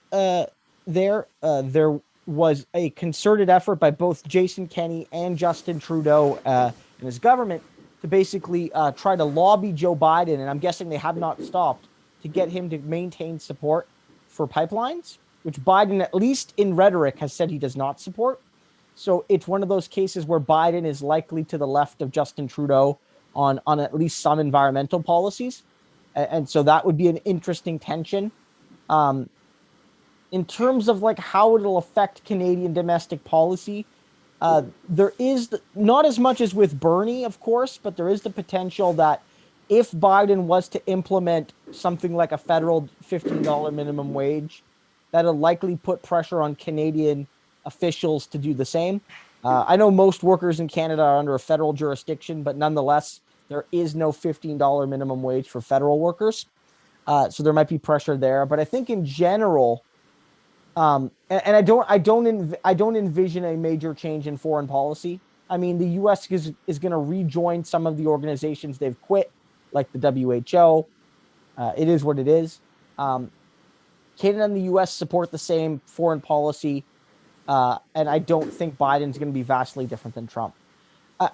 there. There was a concerted effort by both Jason Kenney and Justin Trudeau and his government to basically try to lobby Joe Biden, and I'm guessing they have not stopped, to get him to maintain support for pipelines, which Biden, at least in rhetoric, has said he does not support. So it's one of those cases where Biden is likely to the left of Justin Trudeau on at least some environmental policies. And so that would be an interesting tension. In terms of like how it'll affect Canadian domestic policy, there is not as much as with Bernie, of course, but there is the potential that if Biden was to implement something like a federal $15 minimum wage, that'll likely put pressure on Canadian officials to do the same. I know most workers in Canada are under a federal jurisdiction, but nonetheless, there is no $15 minimum wage for federal workers. So there might be pressure there. But I think in general, and I don't envision a major change in foreign policy. I mean, the U.S. is going to rejoin some of the organizations they've quit, like the WHO. It is what it is. Canada and the U.S. support the same foreign policy, and I don't think Biden's going to be vastly different than Trump.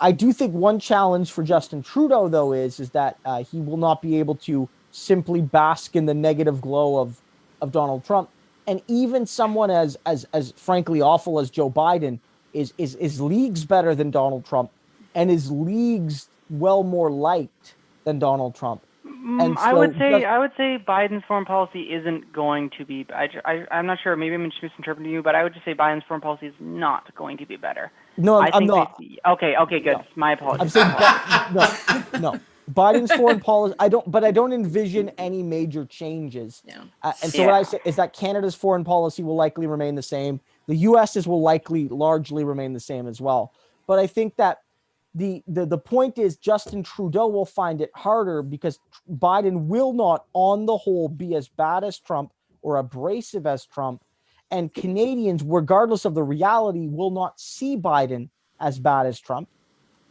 I do think one challenge for Justin Trudeau, though, is that he will not be able to simply bask in the negative glow of Donald Trump. And even someone as frankly awful as Joe Biden is leagues better than Donald Trump, and is leagues well more liked than Donald Trump. And so I would say Biden's foreign policy isn't going to be. I'm not sure. Maybe I'm just misinterpreting you, but I would just say Biden's foreign policy is not going to be better. No, I'm not. Okay, good. No. My apologies. I'm saying no. Biden's foreign policy. I don't envision any major changes. Yeah. And so what I say is that Canada's foreign policy will likely remain the same. The U.S.'s will likely largely remain the same as well. But I think that the point is Justin Trudeau will find it harder because Biden will not, on the whole, be as bad as Trump or abrasive as Trump. And Canadians, regardless of the reality, will not see Biden as bad as Trump.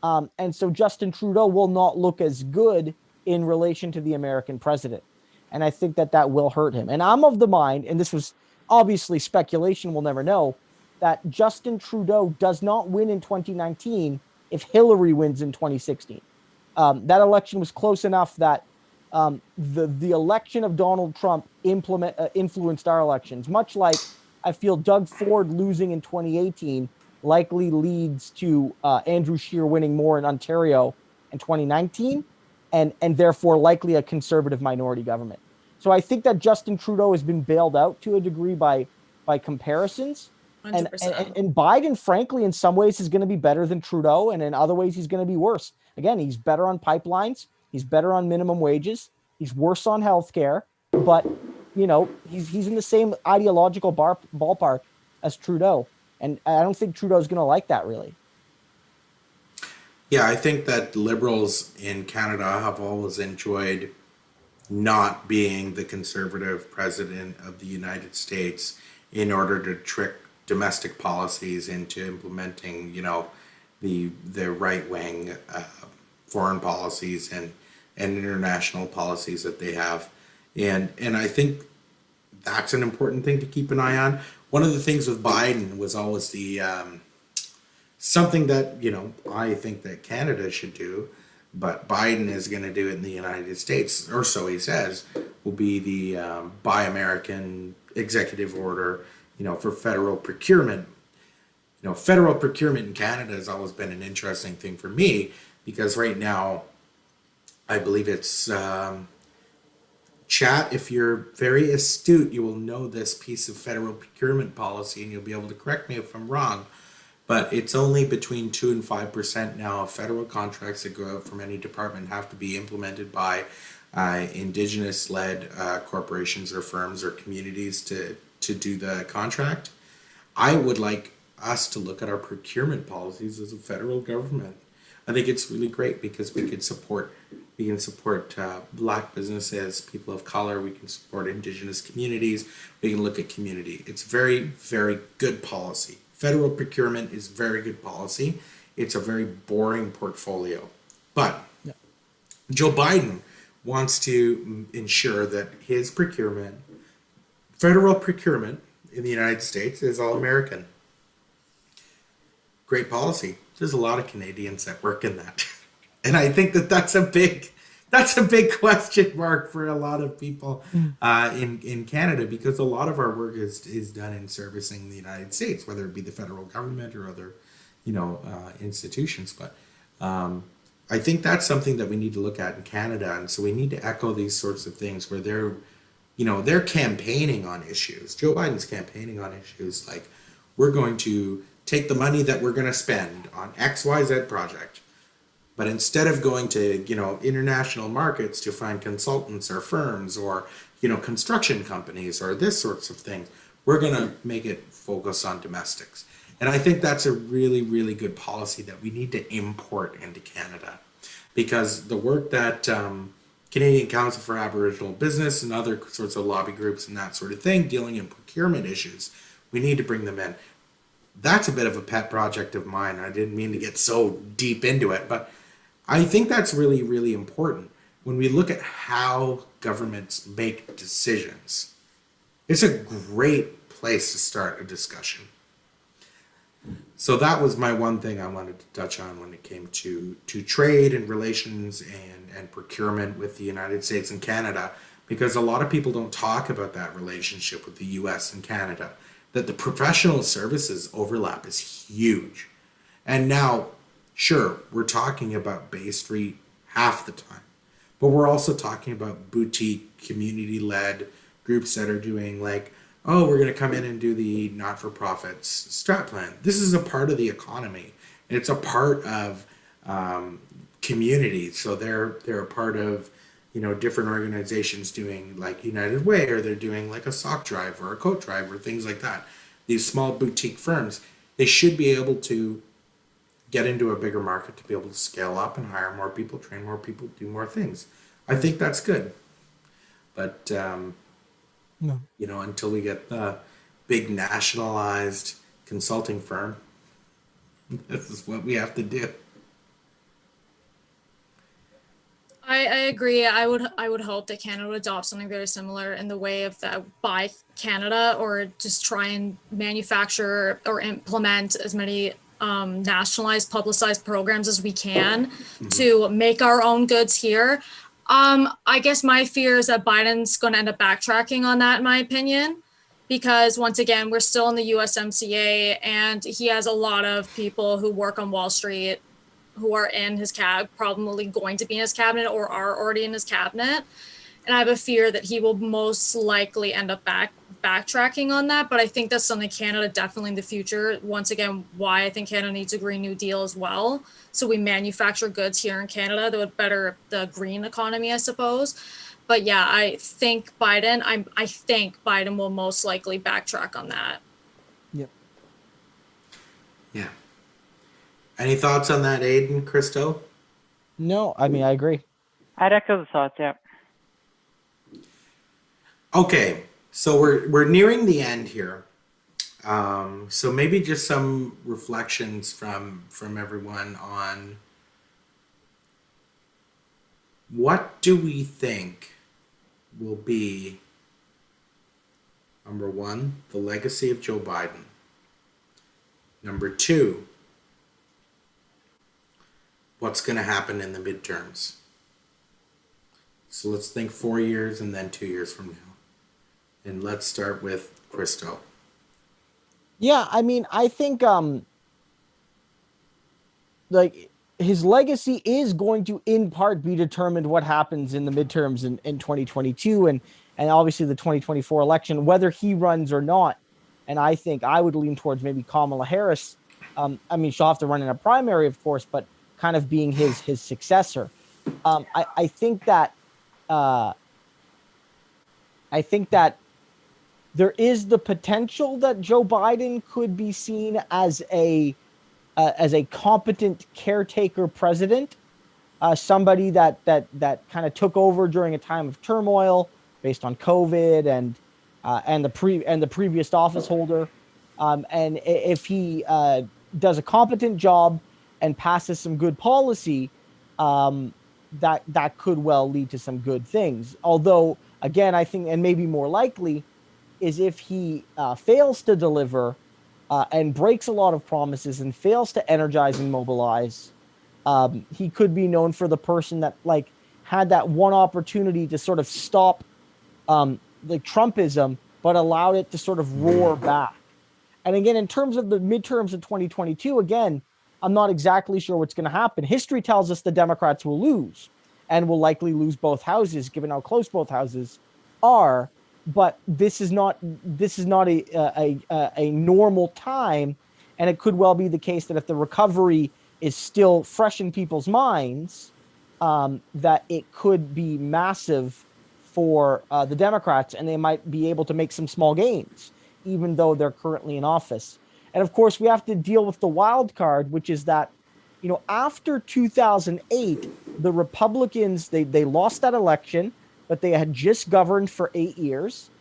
And so Justin Trudeau will not look as good in relation to the American president. And I think that will hurt him. And I'm of the mind, and this was obviously speculation, we'll never know, that Justin Trudeau does not win in 2019 if Hillary wins in 2016. That election was close enough that the election of Donald Trump influenced our elections, much like I feel Doug Ford losing in 2018 likely leads to Andrew Scheer winning more in Ontario in 2019, and therefore likely a conservative minority government. So I think that Justin Trudeau has been bailed out to a degree by comparisons. 100%. And Biden, frankly, in some ways is going to be better than Trudeau, and in other ways he's going to be worse. Again, he's better on pipelines. He's better on minimum wages. He's worse on healthcare, but he's in the same ideological ballpark as Trudeau. And I don't think Trudeau's going to like that, really. Yeah, I think that Liberals in Canada have always enjoyed not being the conservative president of the United States in order to trick domestic policies into implementing, the right wing foreign policies and international policies that they have. And I think that's an important thing to keep an eye on. One of the things with Biden was always the something that, I think that Canada should do, but Biden is going to do it in the United States, or so he says, will be the Buy American executive order, for federal procurement. Federal procurement in Canada has always been an interesting thing for me because right now, I believe it's chat. If you're very astute, you will know this piece of federal procurement policy and you'll be able to correct me if I'm wrong. But it's only between 2 and 5% now of federal contracts that go out from any department have to be implemented by indigenous-led corporations or firms or communities to do the contract. I would like us to look at our procurement policies as a federal government. I think it's really great because we can support Black businesses, people of color. We can support indigenous communities. We can look at community. It's very, very good policy. Federal procurement is very good policy. It's a very boring portfolio. But Joe Biden wants to ensure that his federal procurement in the United States is all American. Great policy. There's a lot of Canadians that work in that. And I think that that's a big question mark for a lot of people in Canada, because a lot of our work is done in servicing the United States, whether it be the federal government or other, institutions. But I think that's something that we need to look at in Canada. And so we need to echo these sorts of things where they're campaigning on issues. Joe Biden's campaigning on issues like, we're going to take the money that we're going to spend on XYZ project, but instead of going to, international markets to find consultants or firms or, construction companies or this sorts of things, we're going to make it focus on domestics. And I think that's a really, really good policy that we need to import into Canada, because the work that Canadian Council for Aboriginal Business and other sorts of lobby groups and that sort of thing dealing in procurement issues, we need to bring them in. That's a bit of a pet project of mine. I didn't mean to get so deep into it, but I think that's really, really important. When we look at how governments make decisions, it's a great place to start a discussion. So that was my one thing I wanted to touch on when it came to trade and relations and procurement with the United States and Canada, because a lot of people don't talk about that relationship with the US and Canada, that the professional services overlap is huge. And now, sure, we're talking about Bay Street half the time, but we're also talking about boutique, community-led groups that are doing like, oh, we're going to come in and do the not-for-profits strat plan. This is a part of the economy, and it's a part of community. So they're a part of, different organizations doing like United Way, or they're doing like a sock drive or a coat drive or things like that. These small boutique firms, they should be able to get into a bigger market to be able to scale up and hire more people, train more people, do more things. I think that's good. But, until we get the big nationalized consulting firm, this is what we have to do. I agree. I would hope that Canada would adopt something very similar in the way of that Buy Canada, or just try and manufacture or implement as many nationalized, publicized programs as we can to make our own goods here. I guess my fear is that Biden's going to end up backtracking on that, in my opinion, because once again, we're still in the USMCA, and he has a lot of people who work on Wall Street who are in his probably going to be in his cabinet or are already in his cabinet. And I have a fear that he will most likely end up backtracking on that. But I think that's something Canada definitely in the future, once again, why I think Canada needs a Green New Deal as well. So we manufacture goods here in Canada that would better the green economy, I suppose. But yeah, I think Biden will most likely backtrack on that. Yep. Yeah. Any thoughts on that, Aiden, Christo? No, I mean, I agree. I'd echo the thoughts, yeah. Okay, so we're nearing the end here. So maybe just some reflections from everyone on what do we think will be, number one, the legacy of Joe Biden. Number two, what's going to happen in the midterms. So let's think 4 years and then 2 years from now. And let's start with Christo. Yeah, I mean, I think like his legacy is going to in part be determined what happens in the midterms in 2022 and obviously the 2024 election, whether he runs or not. And I think I would lean towards maybe Kamala Harris. I mean, she'll have to run in a primary, of course, but kind of being his successor. I think that there is the potential that Joe Biden could be seen as a competent caretaker president, somebody that kind of took over during a time of turmoil based on COVID and the previous office holder, and if he does a competent job and passes some good policy, that could well lead to some good things. Although, again, I think, and maybe more likely, is if he fails to deliver and breaks a lot of promises and fails to energize and mobilize, he could be known for the person that like had that one opportunity to sort of stop the Trumpism, but allowed it to sort of roar back. And again, in terms of the midterms of 2022, again, I'm not exactly sure what's going to happen. History tells us the Democrats will lose and will likely lose both houses, given how close both houses are. But this is not a normal time, and it could well be the case that if the recovery is still fresh in people's minds, that it could be massive for the Democrats, and they might be able to make some small gains, even though they're currently in office. And of course, we have to deal with the wild card, which is that, you know, after 2008, the Republicans, they lost that election, but they had just governed for 8 years.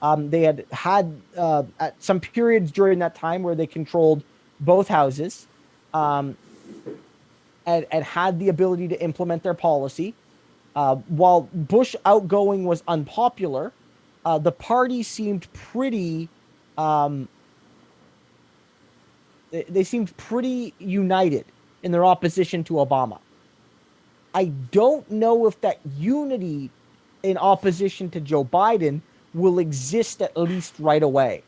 They had at some periods during that time where they controlled both houses, and had the ability to implement their policy. While Bush outgoing was unpopular, the party seemed pretty they seemed pretty united in their opposition to Obama. I don't know if that unity in opposition to Joe Biden will exist at least right away.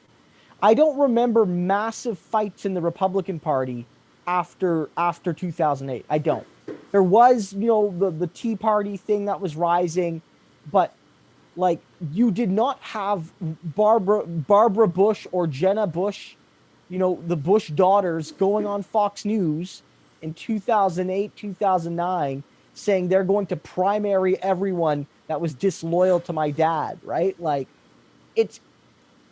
I don't remember massive fights in the Republican Party after 2008. I don't. There was, you know, the Tea Party thing that was rising, but like you did not have Barbara Bush or Jenna Bush, you know, the Bush daughters going on Fox News in 2008, 2009, saying they're going to primary everyone that was disloyal to my dad, right? Like, it's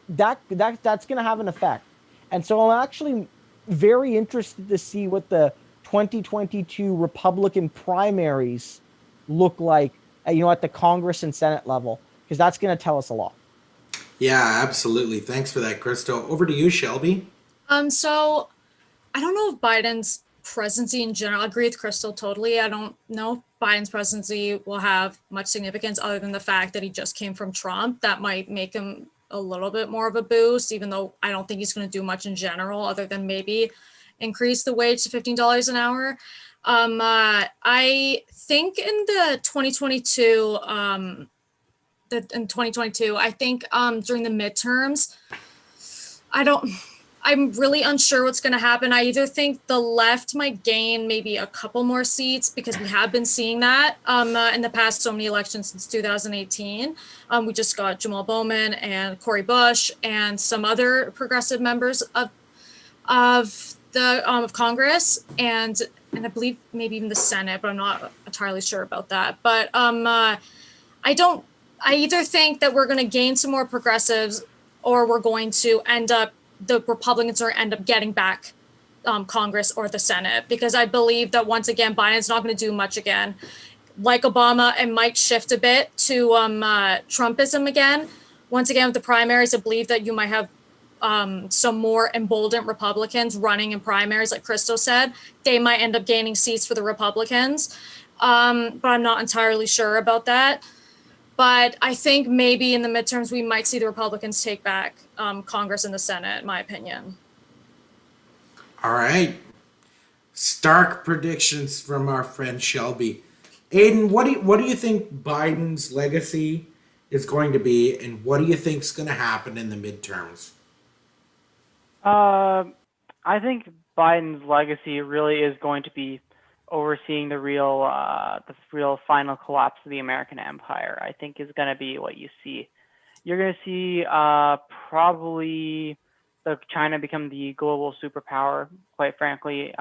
that's going to have an effect. And so I'm actually very interested to see what the 2022 Republican primaries look like, you know, at the Congress and Senate level, because that's going to tell us a lot. Yeah, absolutely. Thanks for that, Christo. Over to you, Shelby. So I don't know if Biden's presidency in general, I agree with Crystal totally. I don't know if Biden's presidency will have much significance other than the fact that he just came from Trump. That might make him a little bit more of a boost, even though I don't think he's going to do much in general other than maybe increase the wage to $15 an hour. I think in the 2022, I think during the midterms, I'm really unsure what's going to happen. I either think the left might gain maybe a couple more seats because we have been seeing that in the past so many elections since 2018. We just got Jamal Bowman and Cory Bush and some other progressive members of Congress and I believe maybe even the Senate, but I'm not entirely sure about that. But I either think that we're going to gain some more progressives or we're going to the Republicans are end up getting back Congress or the Senate, because I believe that once again, Biden's not going to do much again. Like Obama, it might shift a bit to Trumpism again, once again, with the primaries, I believe that you might have some more emboldened Republicans running in primaries, like Christo said. They might end up gaining seats for the Republicans, but I'm not entirely sure about that. But I think maybe in the midterms, we might see the Republicans take back Congress and the Senate, in my opinion. All right. Stark predictions from our friend Shelby. Aiden, what do you think Biden's legacy is going to be, and what do you think is going to happen in the midterms? I think Biden's legacy really is going to be overseeing the real final collapse of the American empire. I think is going to be what you see. You're going to see probably China become the global superpower, quite frankly,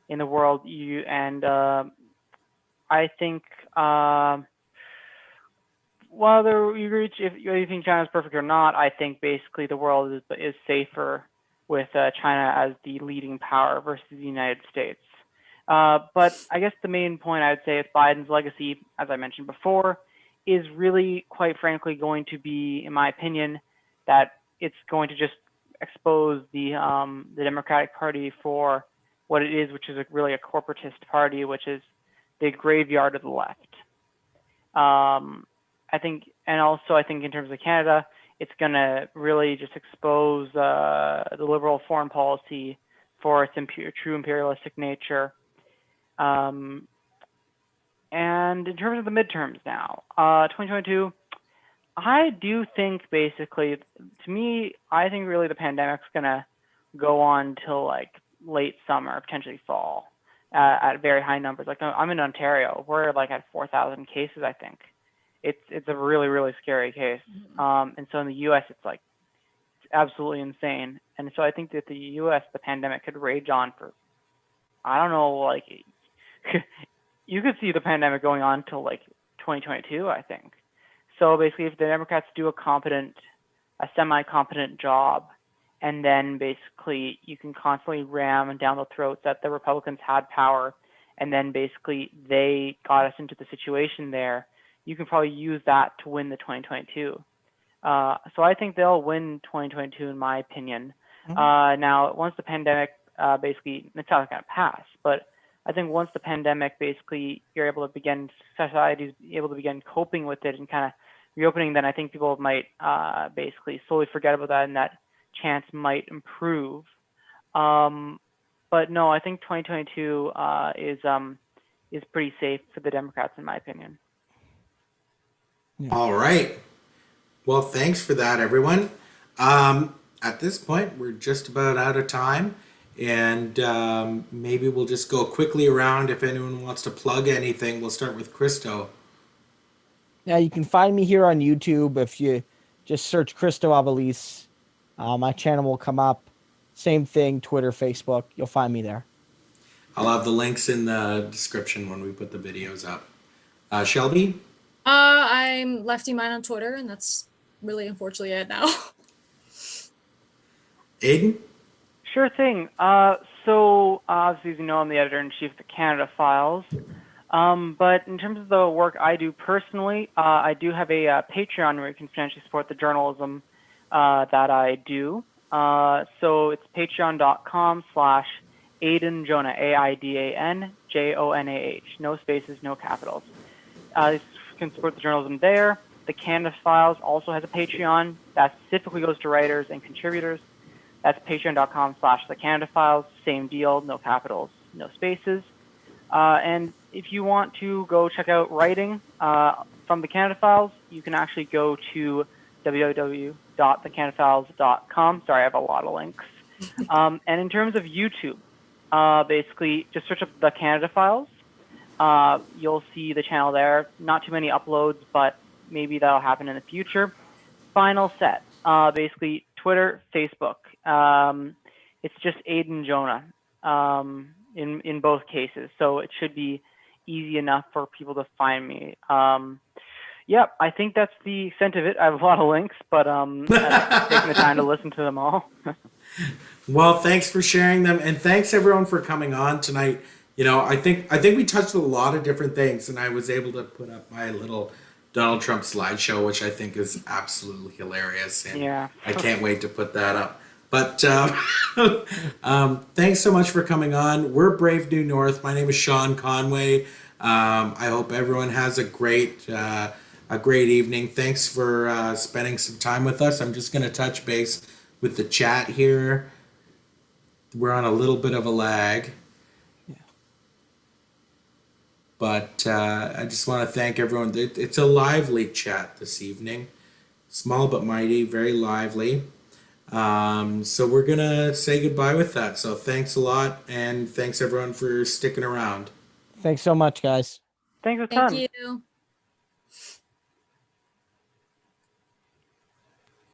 in the world. I think whether if you think China is perfect or not, I think basically the world is safer with China as the leading power versus the United States. But I guess the main point I would say is Biden's legacy, as I mentioned before, is really, quite frankly, going to be, in my opinion, that it's going to just expose the Democratic Party for what it is, which is really a corporatist party, which is the graveyard of the left. I think in terms of Canada, it's going to really just expose the liberal foreign policy for its true imperialistic nature. And in terms of the midterms now, 2022, I do think basically, to me, I think really the pandemic's going to go on till like late summer, potentially fall, at very high numbers. Like I'm in Ontario, we're like at 4,000 cases, I think. It's a really, really scary case. And so in the U.S., it's absolutely insane. And so I think that the U.S., the pandemic could rage on for, I don't know, like you could see the pandemic going on till like 2022, I think. So basically, if the Democrats do a semi-competent job, and then basically you can constantly ram down the throats that the Republicans had power, and then basically they got us into the situation there, you can probably use that to win the 2022. So I think they'll win 2022, in my opinion. Now, once the pandemic basically, it's not going to pass, but I think once the pandemic basically society's able to begin coping with it and kind of reopening, then I think people might basically slowly forget about that, and that chance might improve. But no, I think 2022 is pretty safe for the Democrats, in my opinion. All right. Well, thanks for that, everyone. At this point, we're just about out of time, and maybe we'll just go quickly around. If anyone wants to plug anything, we'll start with Christo. Yeah, you can find me here on YouTube. If you just search Christo Aivalis, my channel will come up. Same thing, Twitter, Facebook. You'll find me there. I'll have the links in the description when we put the videos up. Shelby? I'm Lefty Mine on Twitter, and that's really unfortunately it now. Aiden? Sure thing. So obviously, as you know, I'm the editor-in-chief of the Canada Files. But in terms of the work I do personally, I do have a Patreon where you can financially support the journalism that I do. So it's patreon.com/Aiden Jonah, Aidan Jonah, no spaces, no capitals. You can support the journalism there. The Canada Files also has a Patreon that specifically goes to writers and contributors. That's patreon.com/The Canada Files. Same deal, no capitals, no spaces. And if you want to go check out writing from the Canada Files, you can actually go to www.thecanadafiles.com. Sorry, I have a lot of links. And in terms of YouTube, basically just search up the Canada Files. You'll see the channel there. Not too many uploads, but maybe that'll happen in the future. Final set, basically Twitter, Facebook. It's just Aiden Jonah in both cases, so it should be easy enough for people to find me. Yeah, I think that's the extent of it. I have a lot of links, but I've taken the time to listen to them all. Well, thanks for sharing them, and thanks everyone for coming on tonight. You know, I think we touched a lot of different things, and I was able to put up my little Donald Trump slideshow, which I think is absolutely hilarious. And Yeah. I can't wait to put that up. But thanks so much for coming on. We're Brave New North. My name is Sean Conway. I hope everyone has a great evening. Thanks for spending some time with us. I'm just going to touch base with the chat here. We're on a little bit of a lag. But I just want to thank everyone. It's a lively chat this evening. Small but mighty, very lively. So we're going to say goodbye with that. So thanks a lot, and thanks everyone for sticking around. Thanks so much, guys. Thanks a ton. Thank you.